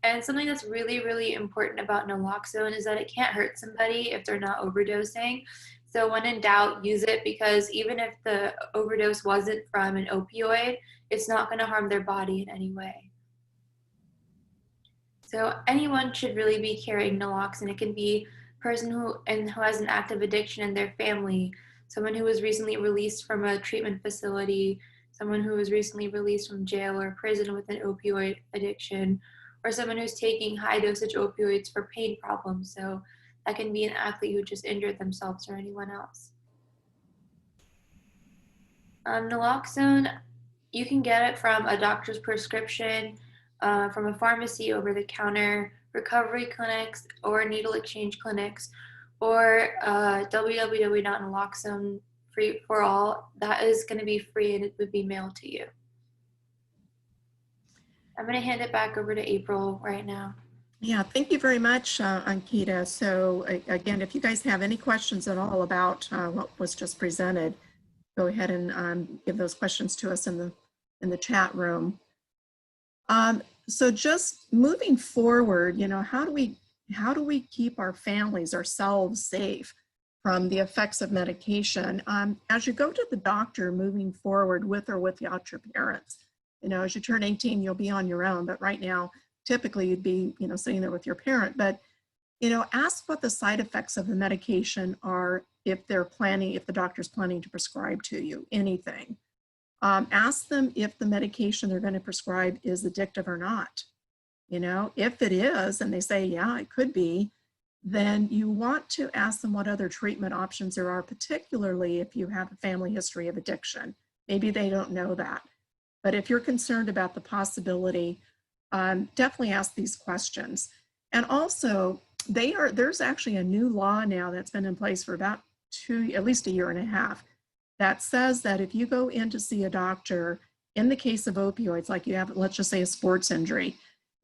And something that's really, really important about naloxone is that it can't hurt somebody if they're not overdosing. So when in doubt, use it, because even if the overdose wasn't from an opioid, it's not going to harm their body in any way. So anyone should really be carrying naloxone. It can be a person who has an active addiction in their family, someone who was recently released from a treatment facility, someone who was recently released from jail or prison with an opioid addiction, or someone who's taking high dosage opioids for pain problems. So that can be an athlete who just injured themselves or anyone else. Naloxone, you can get it from a doctor's prescription, from a pharmacy over the counter, recovery clinics, or needle exchange clinics, or www.naloxone free for all. That is going to be free and it would be mailed to you. I'm going to hand it back over to April right now. Yeah, thank you very much, Ankita. So again, if you guys have any questions at all about what was just presented, go ahead and give those questions to us in the chat room. So just moving forward, you know, how do we keep our families, ourselves safe from the effects of medication? As you go to the doctor moving forward with or without your parents, you know, as you turn 18, you'll be on your own, but right now, typically you'd be, you know, sitting there with your parent, but, you know, ask what the side effects of the medication are if the doctor's planning to prescribe to you anything. Ask them if the medication they're going to prescribe is addictive or not. You know, if it is, and they say, yeah, it could be, then you want to ask them what other treatment options there are, particularly if you have a family history of addiction. Maybe they don't know that. But if you're concerned about the possibility, definitely ask these questions. And also, there's actually a new law now that's been in place for about at least a year and a half, that says that if you go in to see a doctor, in the case of opioids, like you have, let's just say a sports injury,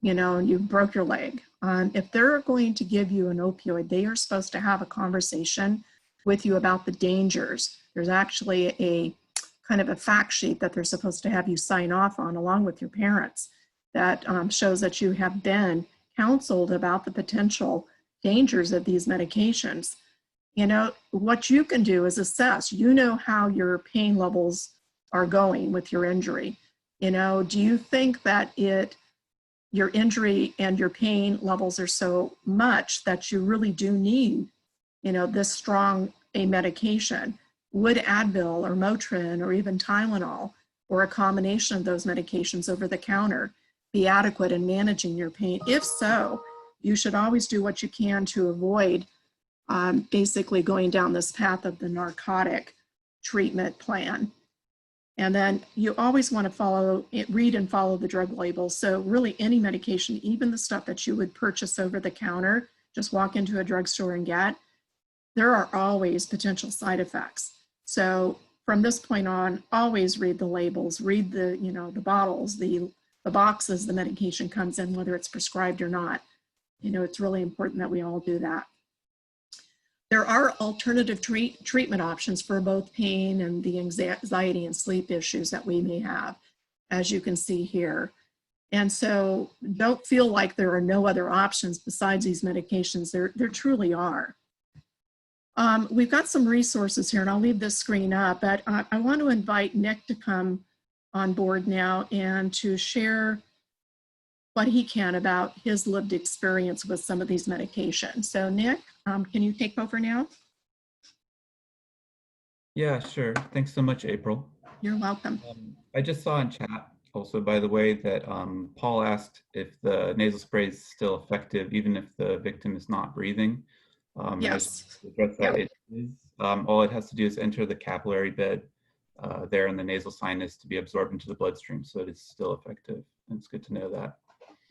you know, and you broke your leg, if they're going to give you an opioid, they are supposed to have a conversation with you about the dangers. There's actually a kind of a fact sheet that they're supposed to have you sign off on along with your parents that shows that you have been counseled about the potential dangers of these medications. You know, what you can do is assess, you know, how your pain levels are going with your injury. You know, do you think that your injury and your pain levels are so much that you really do need, you know, this strong a medication? Would Advil or Motrin or even Tylenol or a combination of those medications over the counter be adequate in managing your pain? If so, you should always do what you can to avoid basically going down this path of the narcotic treatment plan. And then you always want to read and follow the drug labels. So really any medication, even the stuff that you would purchase over the counter, just walk into a drugstore and get, there are always potential side effects. So from this point on, always read the labels, read the, you know, the bottles, the boxes the medication comes in, whether it's prescribed or not. You know, it's really important that we all do that. There are alternative treatment options for both pain and the anxiety and sleep issues that we may have, as you can see here. And so don't feel like there are no other options besides these medications. There truly are. We've got some resources here, and I'll leave this screen up, but I want to invite Nick to come on board now and to share what he can about his lived experience with some of these medications. So Nick, can you take over now? Yeah, sure. Thanks so much, April. You're welcome. I just saw in chat also, by the way, that Paul asked if the nasal spray is still effective, even if the victim is not breathing. Yes. Address that. Yep. It is. All it has to do is enter the capillary bed there in the nasal sinus to be absorbed into the bloodstream. So it is still effective. And it's good to know that.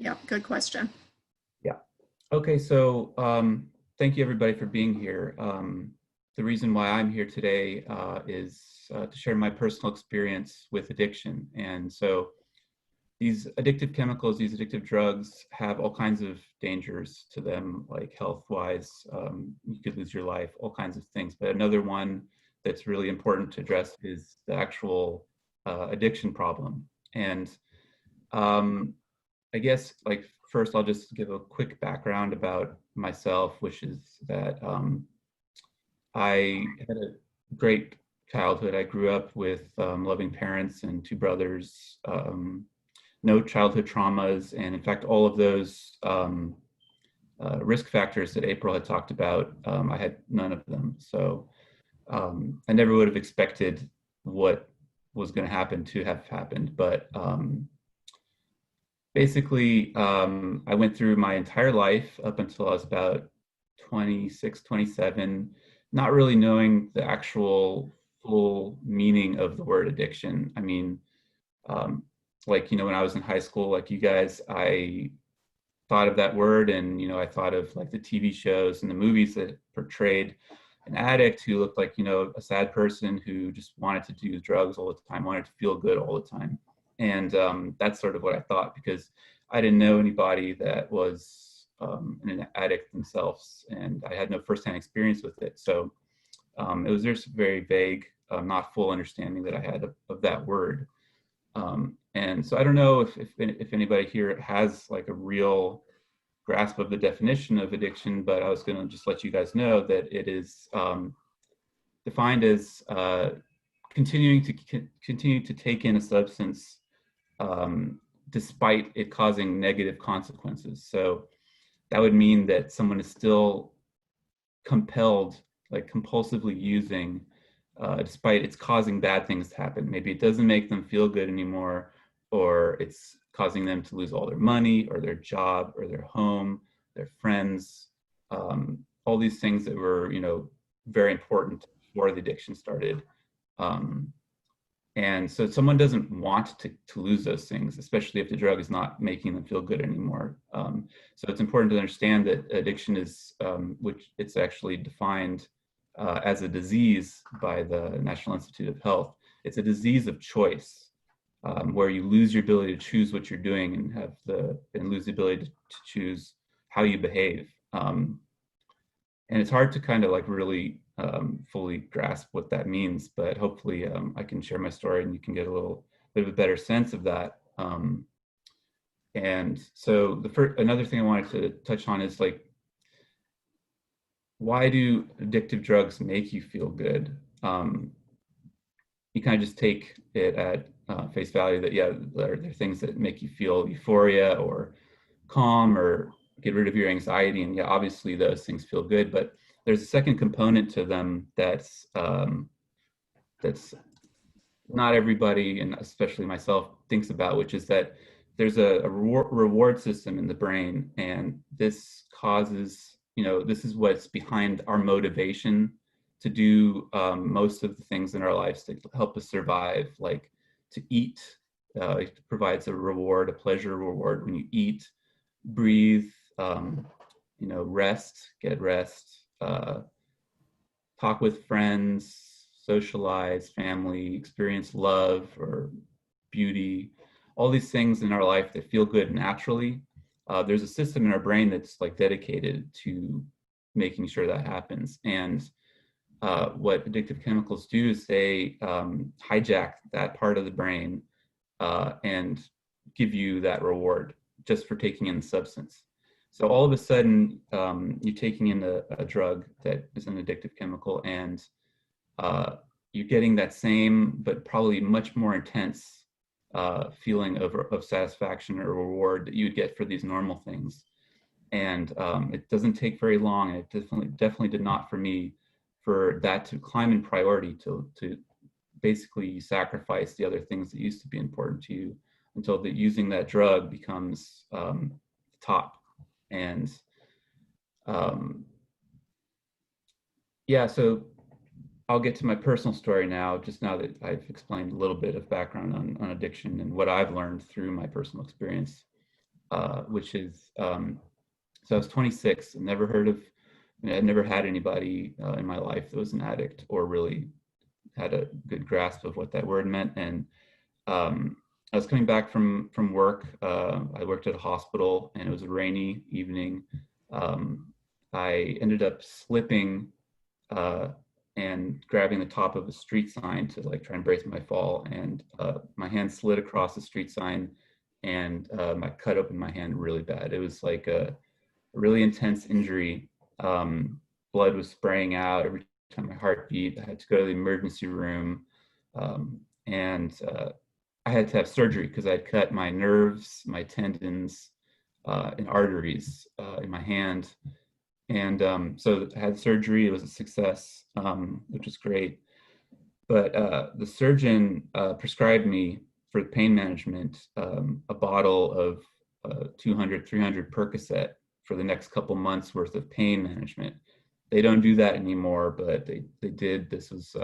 Yeah, good question. Yeah. Okay, so thank you everybody for being here. the reason why I'm here today is to share my personal experience with addiction. And so these addictive chemicals, these addictive drugs have all kinds of dangers to them, like health-wise, you could lose your life, all kinds of things. But another one that's really important to address is the actual addiction problem. And I guess, like, first I'll just give a quick background about myself, which is that I had a great childhood. I grew up with loving parents and two brothers, no childhood traumas, and in fact, all of those risk factors that April had talked about, I had none of them. So I never would have expected what was going to happen to have happened, but basically, I went through my entire life up until I was about 26, 27, not really knowing the actual full meaning of the word addiction. I mean, like, you know, when I was in high school, like you guys, I thought of that word, and, you know, I thought of like the TV shows and the movies that portrayed an addict who looked like, you know, a sad person who just wanted to do drugs all the time, wanted to feel good all the time. And that's sort of what I thought, because I didn't know anybody that was an addict themselves, and I had no firsthand experience with it. So it was just very vague, not full understanding that I had of that word. And so I don't know if anybody here has like a real grasp of the definition of addiction, but I was going to just let you guys know that it is defined as continue to take in a substance despite it causing negative consequences. So that would mean that someone is still compelled, like compulsively using, despite it's causing bad things to happen. Maybe it doesn't make them feel good anymore, or it's causing them to lose all their money or their job or their home, their friends, all these things that were, you know, very important before the addiction started. And so someone doesn't want to lose those things, especially if the drug is not making them feel good anymore. So it's important to understand that addiction is, which it's actually defined as a disease by the National Institute of Health. It's a disease of choice, where you lose your ability to choose what you're doing and lose the ability to choose how you behave. And it's hard to kind of like really fully grasp what that means, but hopefully I can share my story and you can get a little bit of a better sense of that. And so another thing I wanted to touch on is, like, why do addictive drugs make you feel good? You kind of just take it at face value that, yeah, there are things that make you feel euphoria or calm or get rid of your anxiety. And yeah, obviously those things feel good, but there's a second component to them that's not everybody, and especially myself, thinks about, which is that there's a reward system in the brain, and this causes, you know, this is what's behind our motivation to do most of the things in our lives to help us survive, like to eat. It provides a reward, a pleasure reward when you eat, breathe, you know, rest, get rest, talk with friends, socialize, family, experience love or beauty, all these things in our life that feel good naturally. There's a system in our brain that's like dedicated to making sure that happens. And what addictive chemicals do is they hijack that part of the brain and give you that reward just for taking in the substance. So all of a sudden, you're taking in a drug that is an addictive chemical, and you're getting that same, but probably much more intense feeling of satisfaction or reward that you would get for these normal things. And it doesn't take very long, and it definitely did not for me, for that to climb in priority to basically sacrifice the other things that used to be important to you, until using that drug becomes top. And yeah, so I'll get to my personal story now, just now that I've explained a little bit of background on addiction and what I've learned through my personal experience, which is, so I was 26, never heard of I'd never had anybody in my life that was an addict or really had a good grasp of what that word meant. And I was coming back from work. I worked at a hospital, and it was a rainy evening. I ended up slipping and grabbing the top of a street sign to like try and brace my fall, and my hand slid across the street sign, and I cut open my hand really bad. It was like a really intense injury. Blood was spraying out every time my heart beat. I had to go to the emergency room, and I had to have surgery because I'd cut my nerves, my tendons, and arteries in my hand. And so I had surgery. It was a success, which was great. But the surgeon prescribed me for pain management a bottle of 200, 300 Percocet for the next couple months worth of pain management. They don't do that anymore, but they did. This was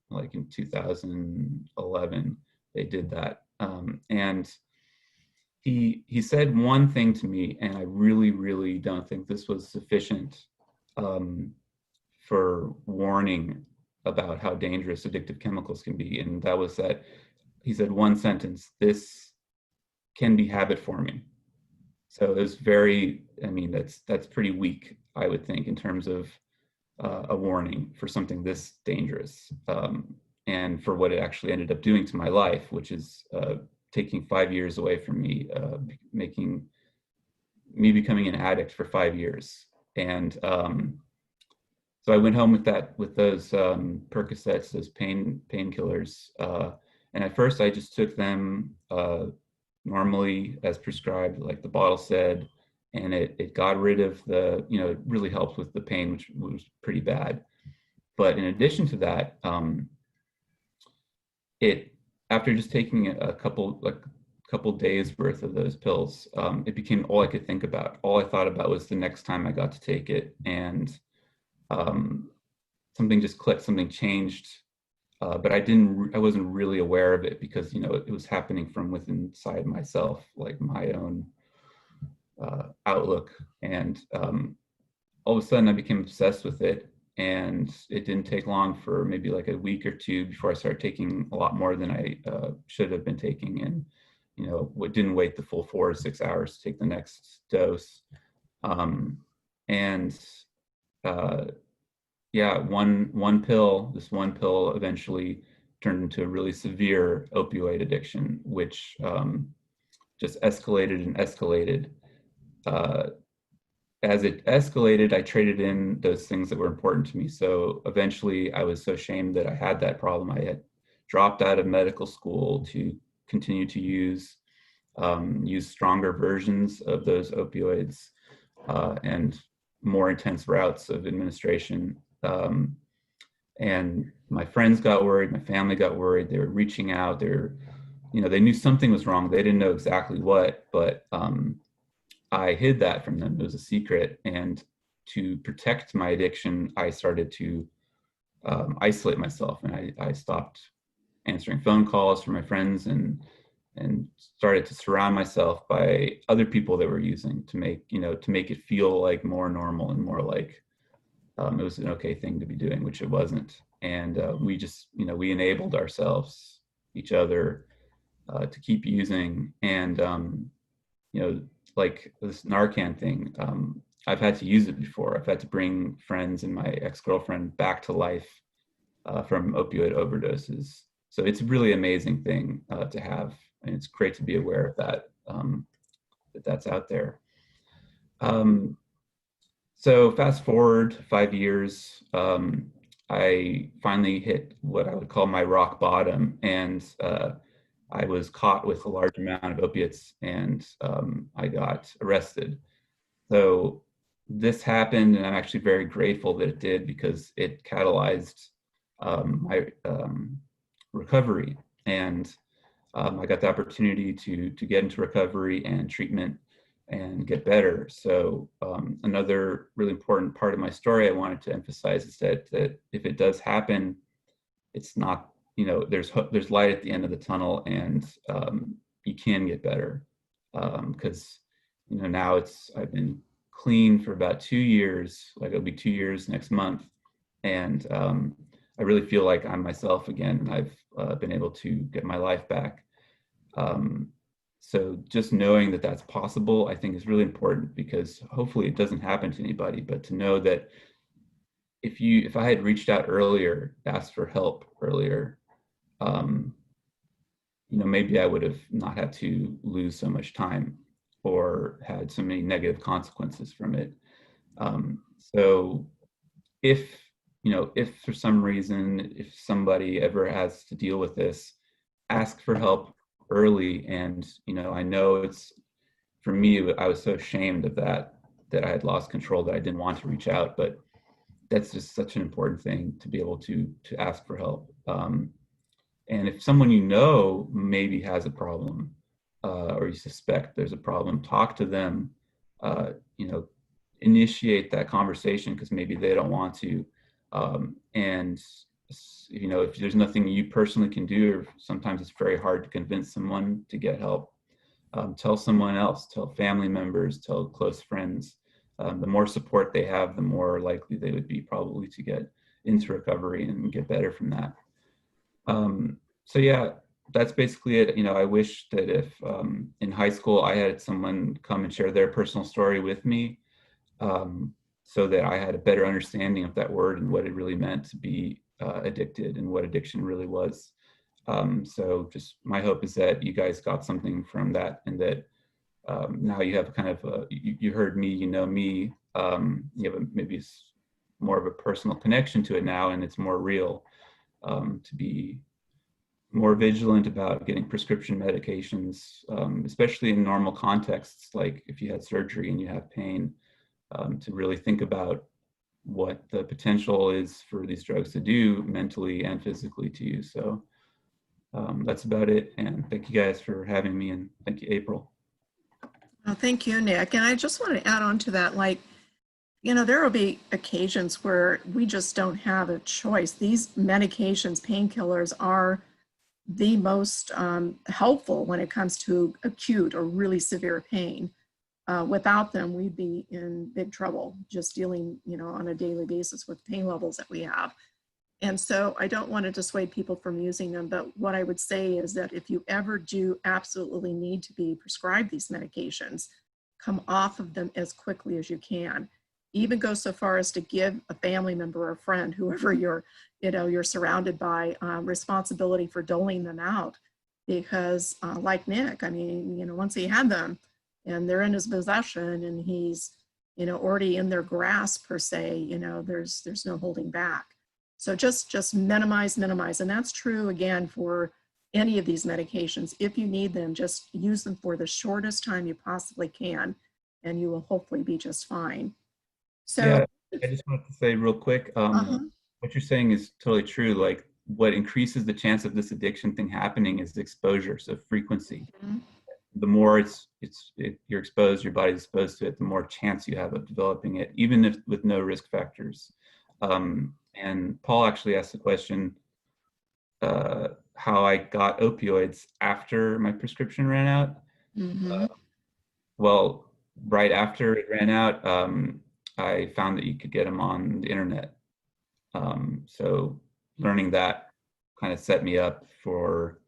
like in 2011, they did that. And he said one thing to me, and I really, really don't think this was sufficient for warning about how dangerous addictive chemicals can be. And that was that he said one sentence: "This can be habit forming." So it was very, I mean, that's pretty weak, I would think, in terms of a warning for something this dangerous, and for what it actually ended up doing to my life, which is taking 5 years away from me, making me becoming an addict for 5 years. And so I went home with those Percocets, those painkillers, and at first I just took them normally as prescribed, like the bottle said, and it got rid of the, it really helped with the pain, which was pretty bad. But in addition to that, after just taking a couple days worth of those pills, it became all I could think about. All I thought about was the next time I got to take it, and something just clicked, something changed. But I wasn't really aware of it because, it was happening from within inside myself, like my own outlook. And all of a sudden I became obsessed with it. And it didn't take long for maybe like a week or two before I started taking a lot more than I should have been taking. And, didn't wait the full 4 to 6 hours to take the next dose. One pill eventually turned into a really severe opioid addiction, which just escalated and escalated. As it escalated, I traded in those things that were important to me. So eventually I was so ashamed that I had that problem. I had dropped out of medical school to continue to use stronger versions of those opioids and more intense routes of administration. And my friends got worried, my family got worried. They were reaching out. They knew something was wrong. They didn't know exactly what, but I hid that from them. It was a secret. And to protect my addiction, I started to isolate myself, and I stopped answering phone calls from my friends and started to surround myself by other people that were using to make it feel like more normal and more like it was an okay thing to be doing, which it wasn't. And we just, we enabled ourselves, each other, to keep using. And like this Narcan thing, I've had to use it before. I've had to bring friends and my ex-girlfriend back to life from opioid overdoses. So it's a really amazing thing to have, and it's great to be aware of that, that's out there. So fast forward 5 years, I finally hit what I would call my rock bottom, and I was caught with a large amount of opiates, and I got arrested. So this happened, and I'm actually very grateful that it did, because it catalyzed my recovery. And I got the opportunity to get into recovery and treatment and get better. So another really important part of my story I wanted to emphasize is that if it does happen, it's not, there's light at the end of the tunnel, and you can get better. Because now I've been clean for about 2 years, like it'll be 2 years next month. And I really feel like I'm myself again, and I've been able to get my life back. So just knowing that that's possible, I think is really important, because hopefully it doesn't happen to anybody, but to know that if I had reached out earlier, asked for help earlier, you know, maybe I would have not had to lose so much time or had so many negative consequences from it. So if, you know, if for some reason, if somebody ever has to deal with this, ask for help early. And, you know, I know it's, for me, I was so ashamed of that I had lost control, that I didn't want to reach out, but that's just such an important thing to be able to ask for help. And if someone you know maybe has a problem, or you suspect there's a problem, talk to them, you know, initiate that conversation, because maybe they don't want to. And, you know, if there's nothing you personally can do, or sometimes it's very hard to convince someone to get help, tell someone else, tell family members, tell close friends. The more support they have, the more likely they would be probably to get into recovery and get better from that. So yeah, that's basically it. You know, I wish that if in high school I had someone come and share their personal story with me, so that I had a better understanding of that word and what it really meant to be addicted and what addiction really was. So just my hope is that you guys got something from that, and that now you have kind of you heard me, you know me, you have maybe more of a personal connection to it now, and it's more real, to be more vigilant about getting prescription medications, especially in normal contexts, like if you had surgery and you have pain, to really think about what the potential is for these drugs to do mentally and physically to you. So that's about it. And thank you guys for having me, and thank you, April. Well, thank you, Nick. And I just want to add on to that, like, you know, there will be occasions where we just don't have a choice. These medications, painkillers, are the most helpful when it comes to acute or really severe pain. Without them, we'd be in big trouble just dealing, you know, on a daily basis with pain levels that we have. And so I don't want to dissuade people from using them, but what I would say is that if you ever do absolutely need to be prescribed these medications, come off of them as quickly as you can. Even go so far as to give a family member or a friend, whoever you're surrounded by, responsibility for doling them out. Because like Nick, I mean, you know, once he had them and they're in his possession and he's, you know, already in their grasp per se, you know, there's no holding back. So just minimize. And that's true again for any of these medications. If you need them, just use them for the shortest time you possibly can, and you will hopefully be just fine. So yeah, I just wanted to say real quick, what you're saying is totally true. Like, what increases the chance of this addiction thing happening is exposure, so frequency. The more you're exposed, your body's exposed to it, the more chance you have of developing it, even if with no risk factors. And Paul actually asked the question, how I got opioids after my prescription ran out. Well, right after it ran out, I found that you could get them on the internet. So learning that kind of set me up for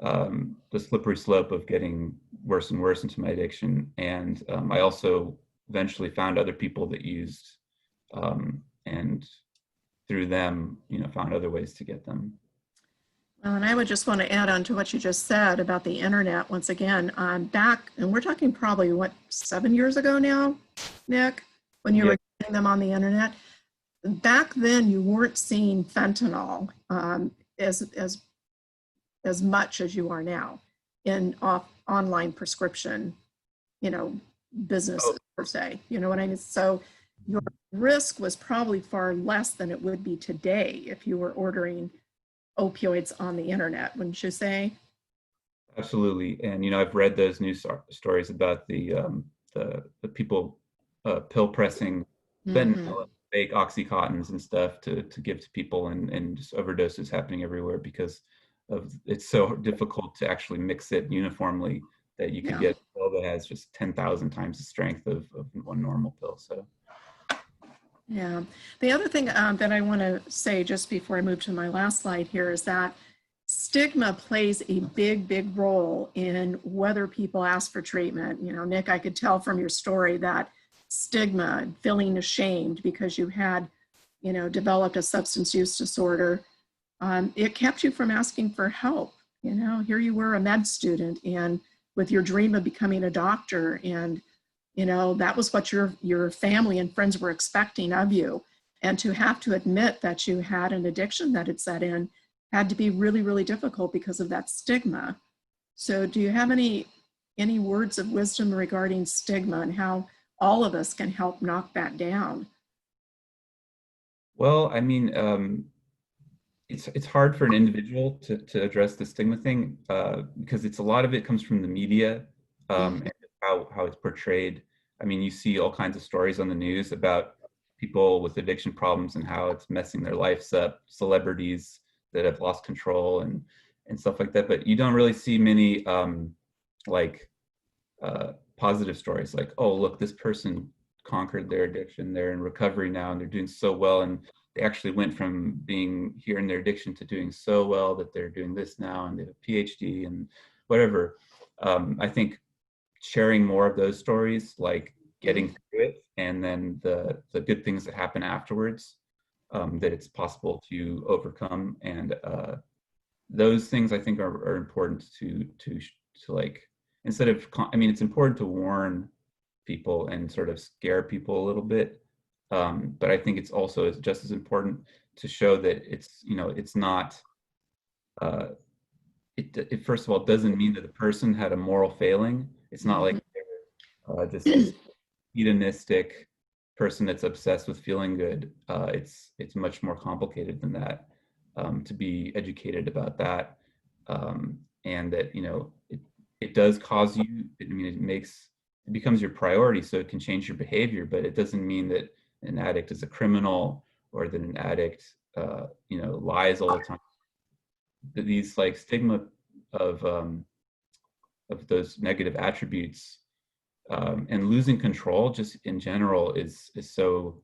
the slippery slope of getting worse and worse into my addiction. And I also eventually found other people that used, and through them, you know, found other ways to get them. Well, and I would just want to add on to what you just said about the internet. Once again, back, and we're talking probably, what, 7 years ago now, Nick, when you were getting them on the internet. Back then, you weren't seeing fentanyl as much as you are now in online prescription, you know, businesses per se. You know what I mean? So your risk was probably far less than it would be today if you were ordering opioids on the internet, wouldn't you say? Absolutely. And, you know, I've read those news stories about the people pill pressing fentanyl, fake Oxycontins and stuff to give to people, and just overdoses happening everywhere because of it's so difficult to actually mix it uniformly that you could get pill that has just 10,000 times the strength of one normal pill. So. Yeah. The other thing that I want to say just before I move to my last slide here is that stigma plays a big, big role in whether people ask for treatment. You know, Nick, I could tell from your story that stigma, feeling ashamed because you had, you know, developed a substance use disorder, it kept you from asking for help. You know, here you were, a med student, and with your dream of becoming a doctor, and you know, that was what your family and friends were expecting of you. And to have to admit that you had an addiction that had set in had to be really, really difficult because of that stigma. So do you have any words of wisdom regarding stigma and how all of us can help knock that down? Well, I mean, it's hard for an individual to address the stigma thing because a lot of it comes from the media and how it's portrayed. I mean, you see all kinds of stories on the news about people with addiction problems and how it's messing their lives up, celebrities that have lost control and stuff like that. But you don't really see many positive stories like, oh, look, this person conquered their addiction. They're in recovery now and they're doing so well. And they actually went from being here in their addiction to doing so well that they're doing this now and they have a PhD and whatever. I think sharing more of those stories, like getting through it, and then the good things that happen afterwards, that it's possible to overcome, and those things I think are important to like, instead of, I mean, it's important to warn people and sort of scare people a little bit, but I think it's also just as important to show that it's, you know, it's not. It first of all doesn't mean that the person had a moral failing. It's not like this hedonistic person that's obsessed with feeling good. It's much more complicated than that. To be educated about that, and that, you know, it does cause you. I mean, it becomes your priority, so it can change your behavior. But it doesn't mean that an addict is a criminal or that an addict, you know, lies all the time. These like stigma of those negative attributes and losing control just in general is so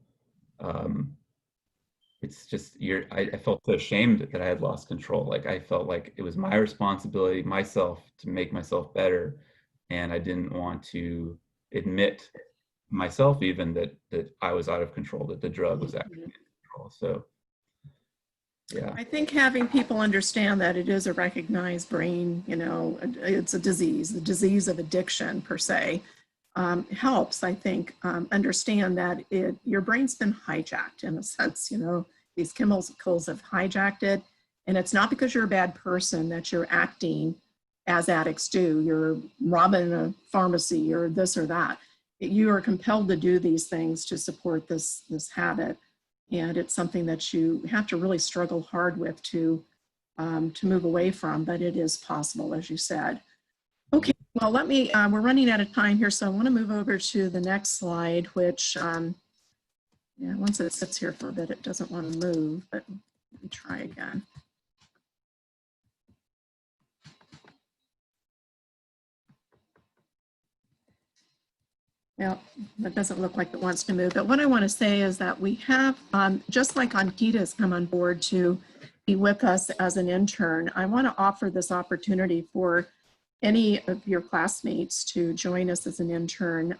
it's just I felt so ashamed that I had lost control. Like I felt like it was my responsibility, myself, to make myself better, and I didn't want to admit myself even that I was out of control, that the drug was actually in control. So yeah. I think having people understand that it is a recognized brain, you know, it's a disease, the disease of addiction per se, helps, I think, understand that your brain's been hijacked in a sense. You know, these chemicals have hijacked it, and it's not because you're a bad person that you're acting as addicts do. You're robbing a pharmacy or this or that. You are compelled to do these things to support this habit. And it's something that you have to really struggle hard with to move away from, but it is possible, as you said. Okay, well, let me, we're running out of time here, so I want to move over to the next slide, which, yeah, once it sits here for a bit, it doesn't want to move, but let me try again. Well, that doesn't look like it wants to move. But what I want to say is that we have, just like Ankita has come on board to be with us as an intern, I want to offer this opportunity for any of your classmates to join us as an intern.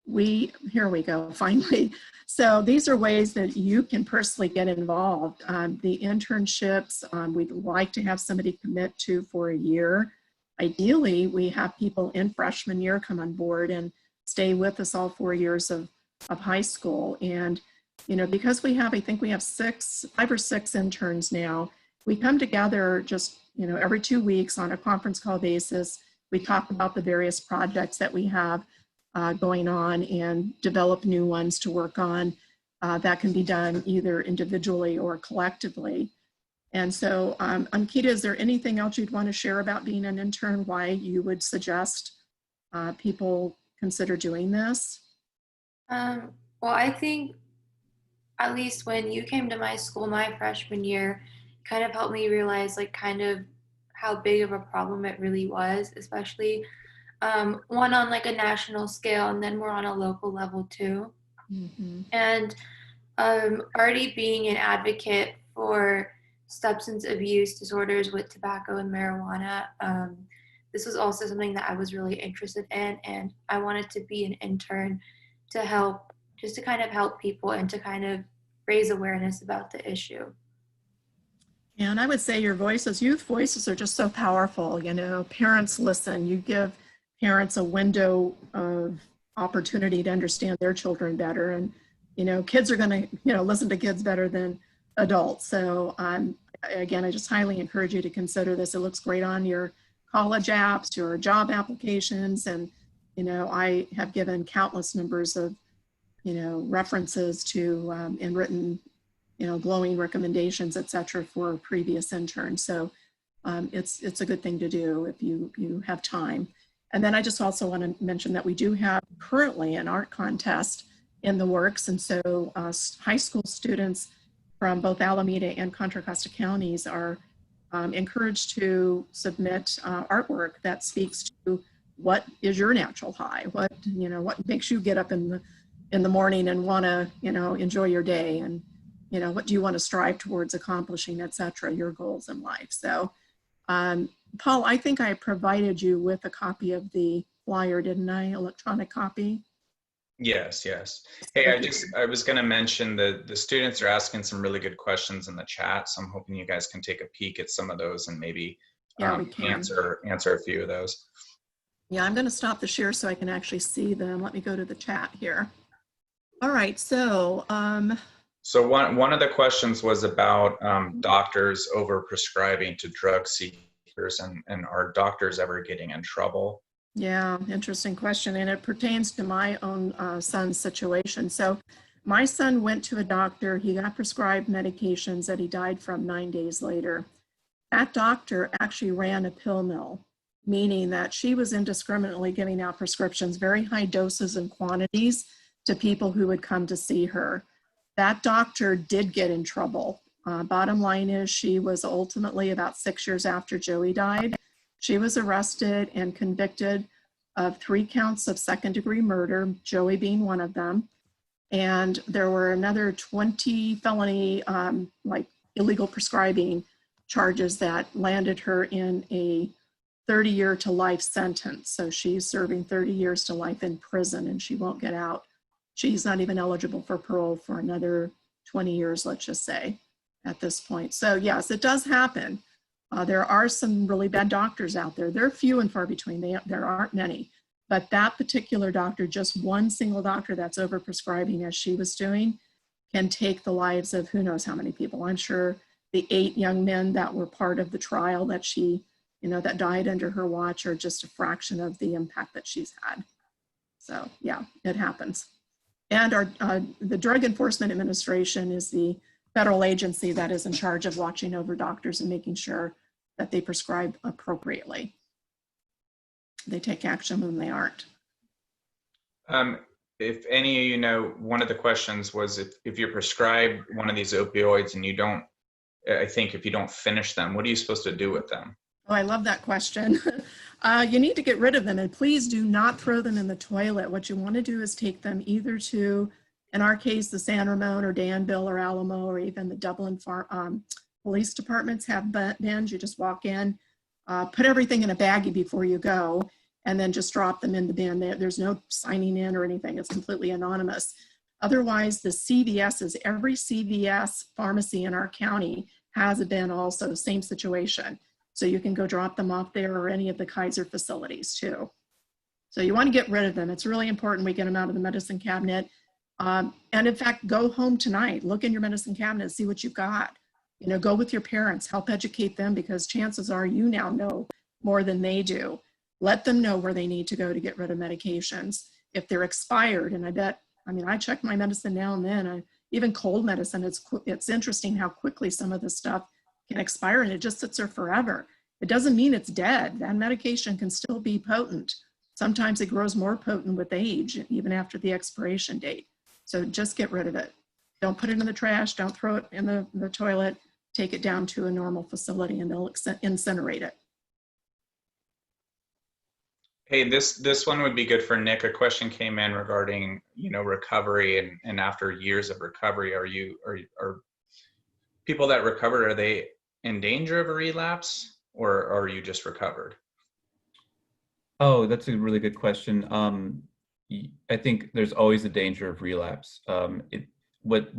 Here we go, finally. So these are ways that you can personally get involved. The internships, we'd like to have somebody commit to for a year. Ideally, we have people in freshman year come on board and stay with us all 4 years of high school. And, you know, because we have, I think we have 5 or 6 interns now, we come together just, you know, every 2 weeks on a conference call basis. We talk about the various projects that we have going on and develop new ones to work on that can be done either individually or collectively. And so, Ankita, is there anything else you'd want to share about being an intern, why you would suggest people consider doing this? Well, I think at least when you came to my school my freshman year, kind of helped me realize like kind of how big of a problem it really was, especially one on like a national scale, and then we're on a local level too. Mm-hmm. And already being an advocate for substance abuse disorders with tobacco and marijuana, this was also something that I was really interested in, and I wanted to be an intern to help, just to kind of help people and to kind of raise awareness about the issue. And I would say your voices, youth voices, are just so powerful. You know, parents listen. You give parents a window of opportunity to understand their children better. And, you know, kids are going to, you know, listen to kids better than adults. So again, I just highly encourage you to consider this. It looks great on your college apps, your job applications. And, you know, I have given countless numbers of, you know, references to and written, you know, glowing recommendations, et cetera, for previous interns. So it's a good thing to do if you have time. And then I just also want to mention that we do have currently an art contest in the works. And so high school students from both Alameda and Contra Costa counties are encouraged to submit artwork that speaks to what is your natural high, what, you know, what makes you get up in the morning and want to, you know, enjoy your day, and, you know, what do you want to strive towards accomplishing, et cetera, your goals in life. So Paul, I think I provided you with a copy of the flyer, didn't I? Electronic copy? Yes, yes. Hey, I was going to mention that the students are asking some really good questions in the chat, so I'm hoping you guys can take a peek at some of those and maybe answer a few of those. Yeah, I'm going to stop the share so I can actually see them. Let me go to the chat here. All right, so so one of the questions was about doctors over prescribing to drug seekers, and are doctors ever getting in trouble? Yeah, interesting question, and it pertains to my own son's situation. So my son went to a doctor, he got prescribed medications that he died from 9 days later. That doctor actually ran a pill mill, meaning that she was indiscriminately giving out prescriptions, very high doses and quantities, to people who would come to see her. That doctor did get in trouble. Bottom line is, she was ultimately, about 6 years after Joey died, she was arrested and convicted of 3 counts of second-degree murder, Joey being one of them. And there were another 20 felony, like illegal prescribing charges that landed her in a 30-year to life sentence. So she's serving 30 years to life in prison, and she won't get out. She's not even eligible for parole for another 20 years, let's just say, at this point. So yes, it does happen. There are some really bad doctors out there. They're few and far between. There aren't many. But that particular doctor, just one single doctor that's overprescribing, as she was doing, can take the lives of who knows how many people. I'm sure the 8 young men that were part of the trial that she, you know, that died under her watch, are just a fraction of the impact that she's had. So yeah, it happens. And the Drug Enforcement Administration is the federal agency that is in charge of watching over doctors and making sure that they prescribe appropriately. They take action when they aren't. If any of you know, one of the questions was if you're prescribed one of these opioids and you don't, I think if you don't finish them, what are you supposed to do with them? Oh, I love that question. You need to get rid of them, and please do not throw them in the toilet. What you want to do is take them either to, in our case, the San Ramon or Danville or Alamo, or even the Dublin police departments have bins. You just walk in, put everything in a baggie before you go, and then just drop them in the bin. There's no signing in or anything. It's completely anonymous. Otherwise, the CVS's, every CVS pharmacy in our county has a bin also, same situation. So you can go drop them off there, or any of the Kaiser facilities too. So you want to get rid of them. It's really important we get them out of the medicine cabinet. And in fact, go home tonight, look in your medicine cabinet, see what you've got. You know, go with your parents, help educate them, because chances are you now know more than they do. Let them know where they need to go to get rid of medications. If they're expired, and I check my medicine now and then, even cold medicine, it's interesting how quickly some of this stuff can expire, and it just sits there forever. It doesn't mean it's dead. That medication can still be potent. Sometimes it grows more potent with age, even after the expiration date. So just get rid of it. Don't put it in the trash. Don't throw it in the toilet. Take it down to a normal facility and they'll incinerate it. Hey, this one would be good for Nick. A question came in regarding, recovery and after years of recovery, are people that recovered, are they in danger of a relapse, or are you just recovered? Oh, that's a really good question. I think there's always a danger of relapse. What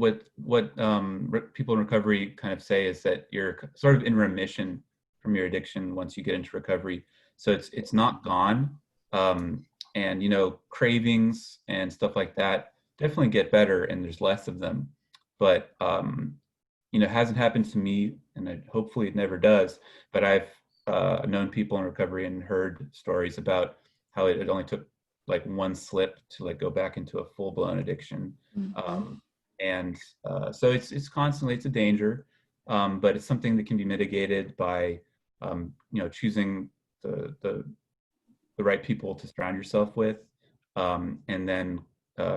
people in recovery kind of say is that you're sort of in remission from your addiction once you get into recovery. So it's not gone. And cravings and stuff like that definitely get better, and there's less of them. But it hasn't happened to me, and hopefully it never does. But I've known people in recovery and heard stories about how it only took like one slip to like go back into a full-blown addiction. Mm-hmm. So it's constantly, it's a danger, but it's something that can be mitigated by choosing the right people to surround yourself with. And then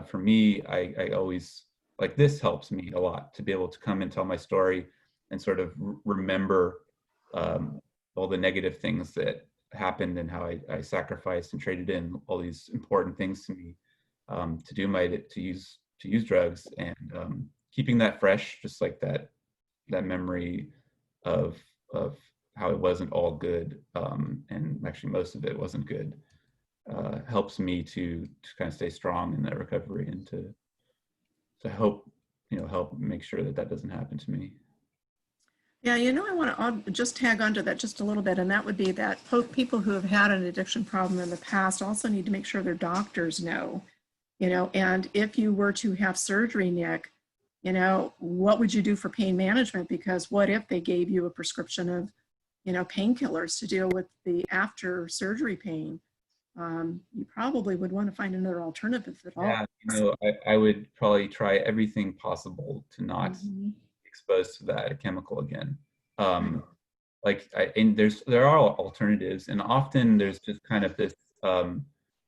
for me, I always, like, this helps me a lot to be able to come and tell my story and sort of remember all the negative things that happened and how I sacrificed and traded in all these important things to me to use drugs, and keeping that fresh, just like that memory of how it wasn't all good, and actually most of it wasn't good, helps me to kind of stay strong in that recovery, and to help make sure that doesn't happen to me. Yeah, I want to just tag onto that just a little bit, and that would be that people who have had an addiction problem in the past also need to make sure their doctors know, and if you were to have surgery, Nick, what would you do for pain management? Because what if they gave you a prescription of, painkillers to deal with the after surgery pain? You probably would want to find another alternative at all. Yeah, I would probably try everything possible to not Mm-hmm. exposed to that chemical again. There are alternatives, and often there's just kind of this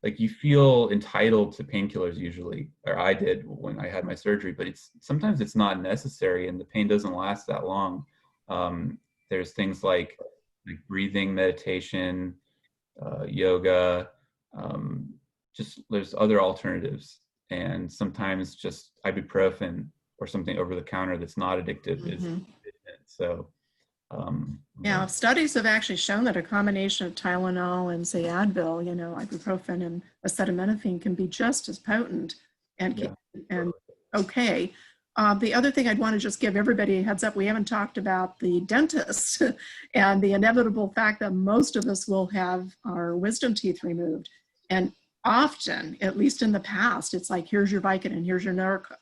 like, you feel entitled to painkillers usually, or I did when I had my surgery, but sometimes it's not necessary, and the pain doesn't last that long. There's things like breathing meditation, yoga, just there's other alternatives, and sometimes just ibuprofen or something over the counter that's not addictive is sufficient. So yeah, studies have actually shown that a combination of Tylenol and, say, Advil, ibuprofen and acetaminophen, can be just as potent and okay. The other thing I'd want to just give everybody a heads up, we haven't talked about the dentist and the inevitable fact that most of us will have our wisdom teeth removed. And often, at least in the past, it's like, here's your Vicodin, here's your Norco.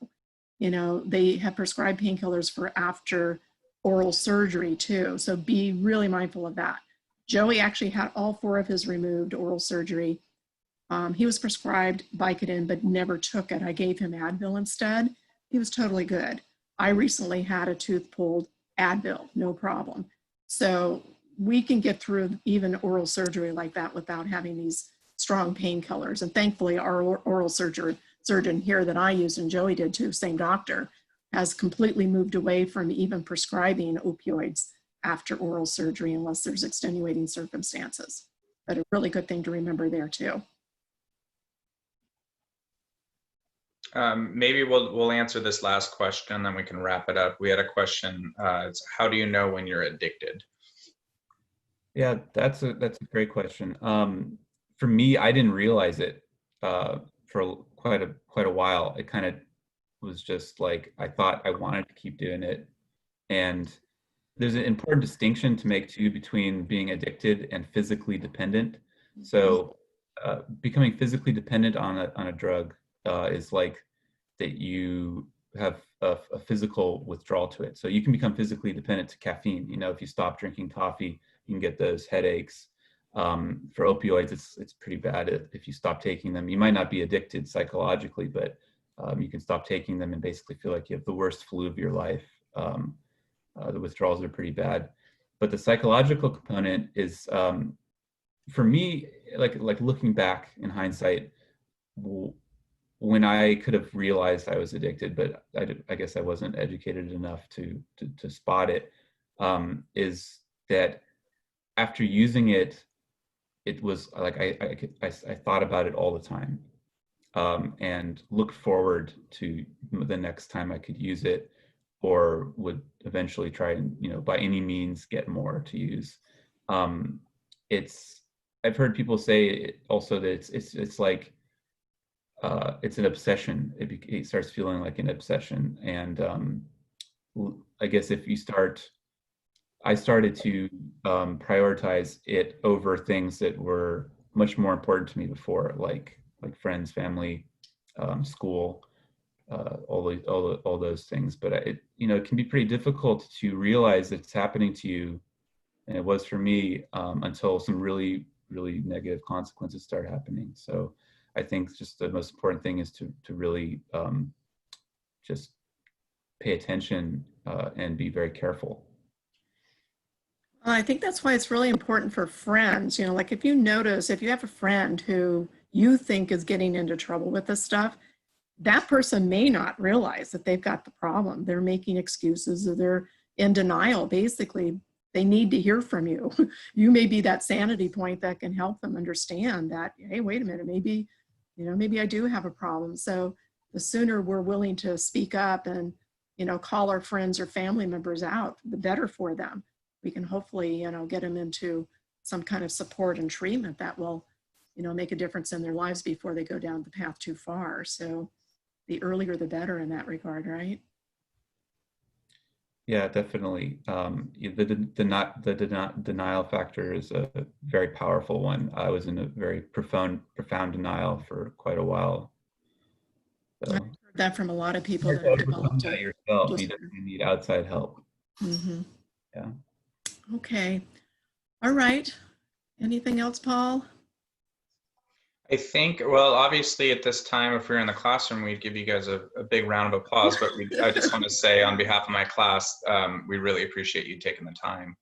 They have prescribed painkillers for after oral surgery too. So be really mindful of that. Joey actually had all 4 of his removed oral surgery. He was prescribed Vicodin, but never took it. I gave him Advil instead. He was totally good. I recently had a tooth pulled, Advil, no problem. So we can get through even oral surgery like that without having these strong painkillers. And thankfully, our oral surgeon here that I used, and Joey did too, same doctor, has completely moved away from even prescribing opioids after oral surgery unless there's extenuating circumstances. But a really good thing to remember there too. Maybe we'll answer this last question, then we can wrap it up. We had a question, it's how do you know when you're addicted? Yeah, that's a great question. For me, I didn't realize it for quite a while. It kind of was just like, I thought I wanted to keep doing it. And there's an important distinction to make too between being addicted and physically dependent. So becoming physically dependent on a drug is like that you have a physical withdrawal to it. So you can become physically dependent to caffeine. If you stop drinking coffee, you can get those headaches. For opioids, it's pretty bad if you stop taking them. You might not be addicted psychologically, but you can stop taking them and basically feel like you have the worst flu of your life. The withdrawals are pretty bad. But the psychological component is, for me, like looking back in hindsight, when I could have realized I was addicted, but I guess I wasn't educated enough to spot it, is that after using it it was like I thought about it all the time, and looked forward to the next time I could use it, or would eventually try and, you know, by any means get more to use. I've heard people say also that it's like it's an obsession. It starts feeling like an obsession, and I guess if you start, I started to prioritize it over things that were much more important to me before, like friends, family, school, all those things. But it, you know, it can be pretty difficult to realize it's happening to you, and it was for me, until some really negative consequences start happening. So I think just the most important thing is to really just pay attention and be very careful. I think that's why it's really important for friends. You know, like if you notice, if you have a friend who you think is getting into trouble with this stuff, that person may not realize that they've got the problem. They're making excuses, or they're in denial. Basically, they need to hear from you. You may be that sanity point that can help them understand that, hey, wait a minute, maybe, you know, maybe I do have a problem. So the sooner we're willing to speak up and, you know, call our friends or family members out, the better for them. We can hopefully, you know, get them into some kind of support and treatment that will, you know, make a difference in their lives before they go down the path too far. So the earlier the better in that regard, right? Yeah, definitely. The denial factor is a very powerful one. I was in a very profound denial for quite a while. So, I've heard that from a lot of people you that have overcome developed that yourself. it. You need outside help. Mm-hmm. Yeah. Okay. All right. Anything else, Paul? I think, well, obviously at this time, if we were in the classroom, we'd give you guys a big round of applause, but I just want to say on behalf of my class, we really appreciate you taking the time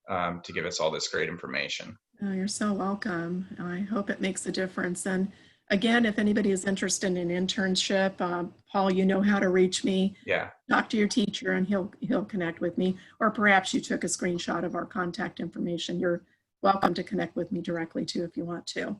to give us all this great information. Oh, you're so welcome. I hope it makes a difference. And again, if anybody is interested in an internship, Paul, you know how to reach me. Yeah. Talk to your teacher and he'll connect with me. Or perhaps you took a screenshot of our contact information. You're welcome to connect with me directly too if you want to.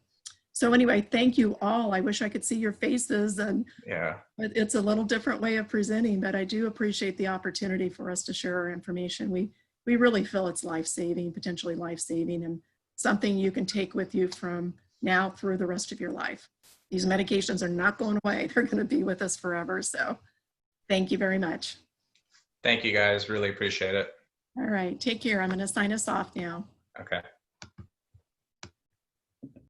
So anyway, thank you all. I wish I could see your faces, and Yeah, it's a little different way of presenting, but I do appreciate the opportunity for us to share our information. We really feel it's life-saving, potentially life-saving, and something you can take with you from now through the rest of your life. These medications are not going away. They're going to be with us forever. So thank you very much. thank you guys. Really appreciate it. All right, take care. I'm going to sign us off now. Okay.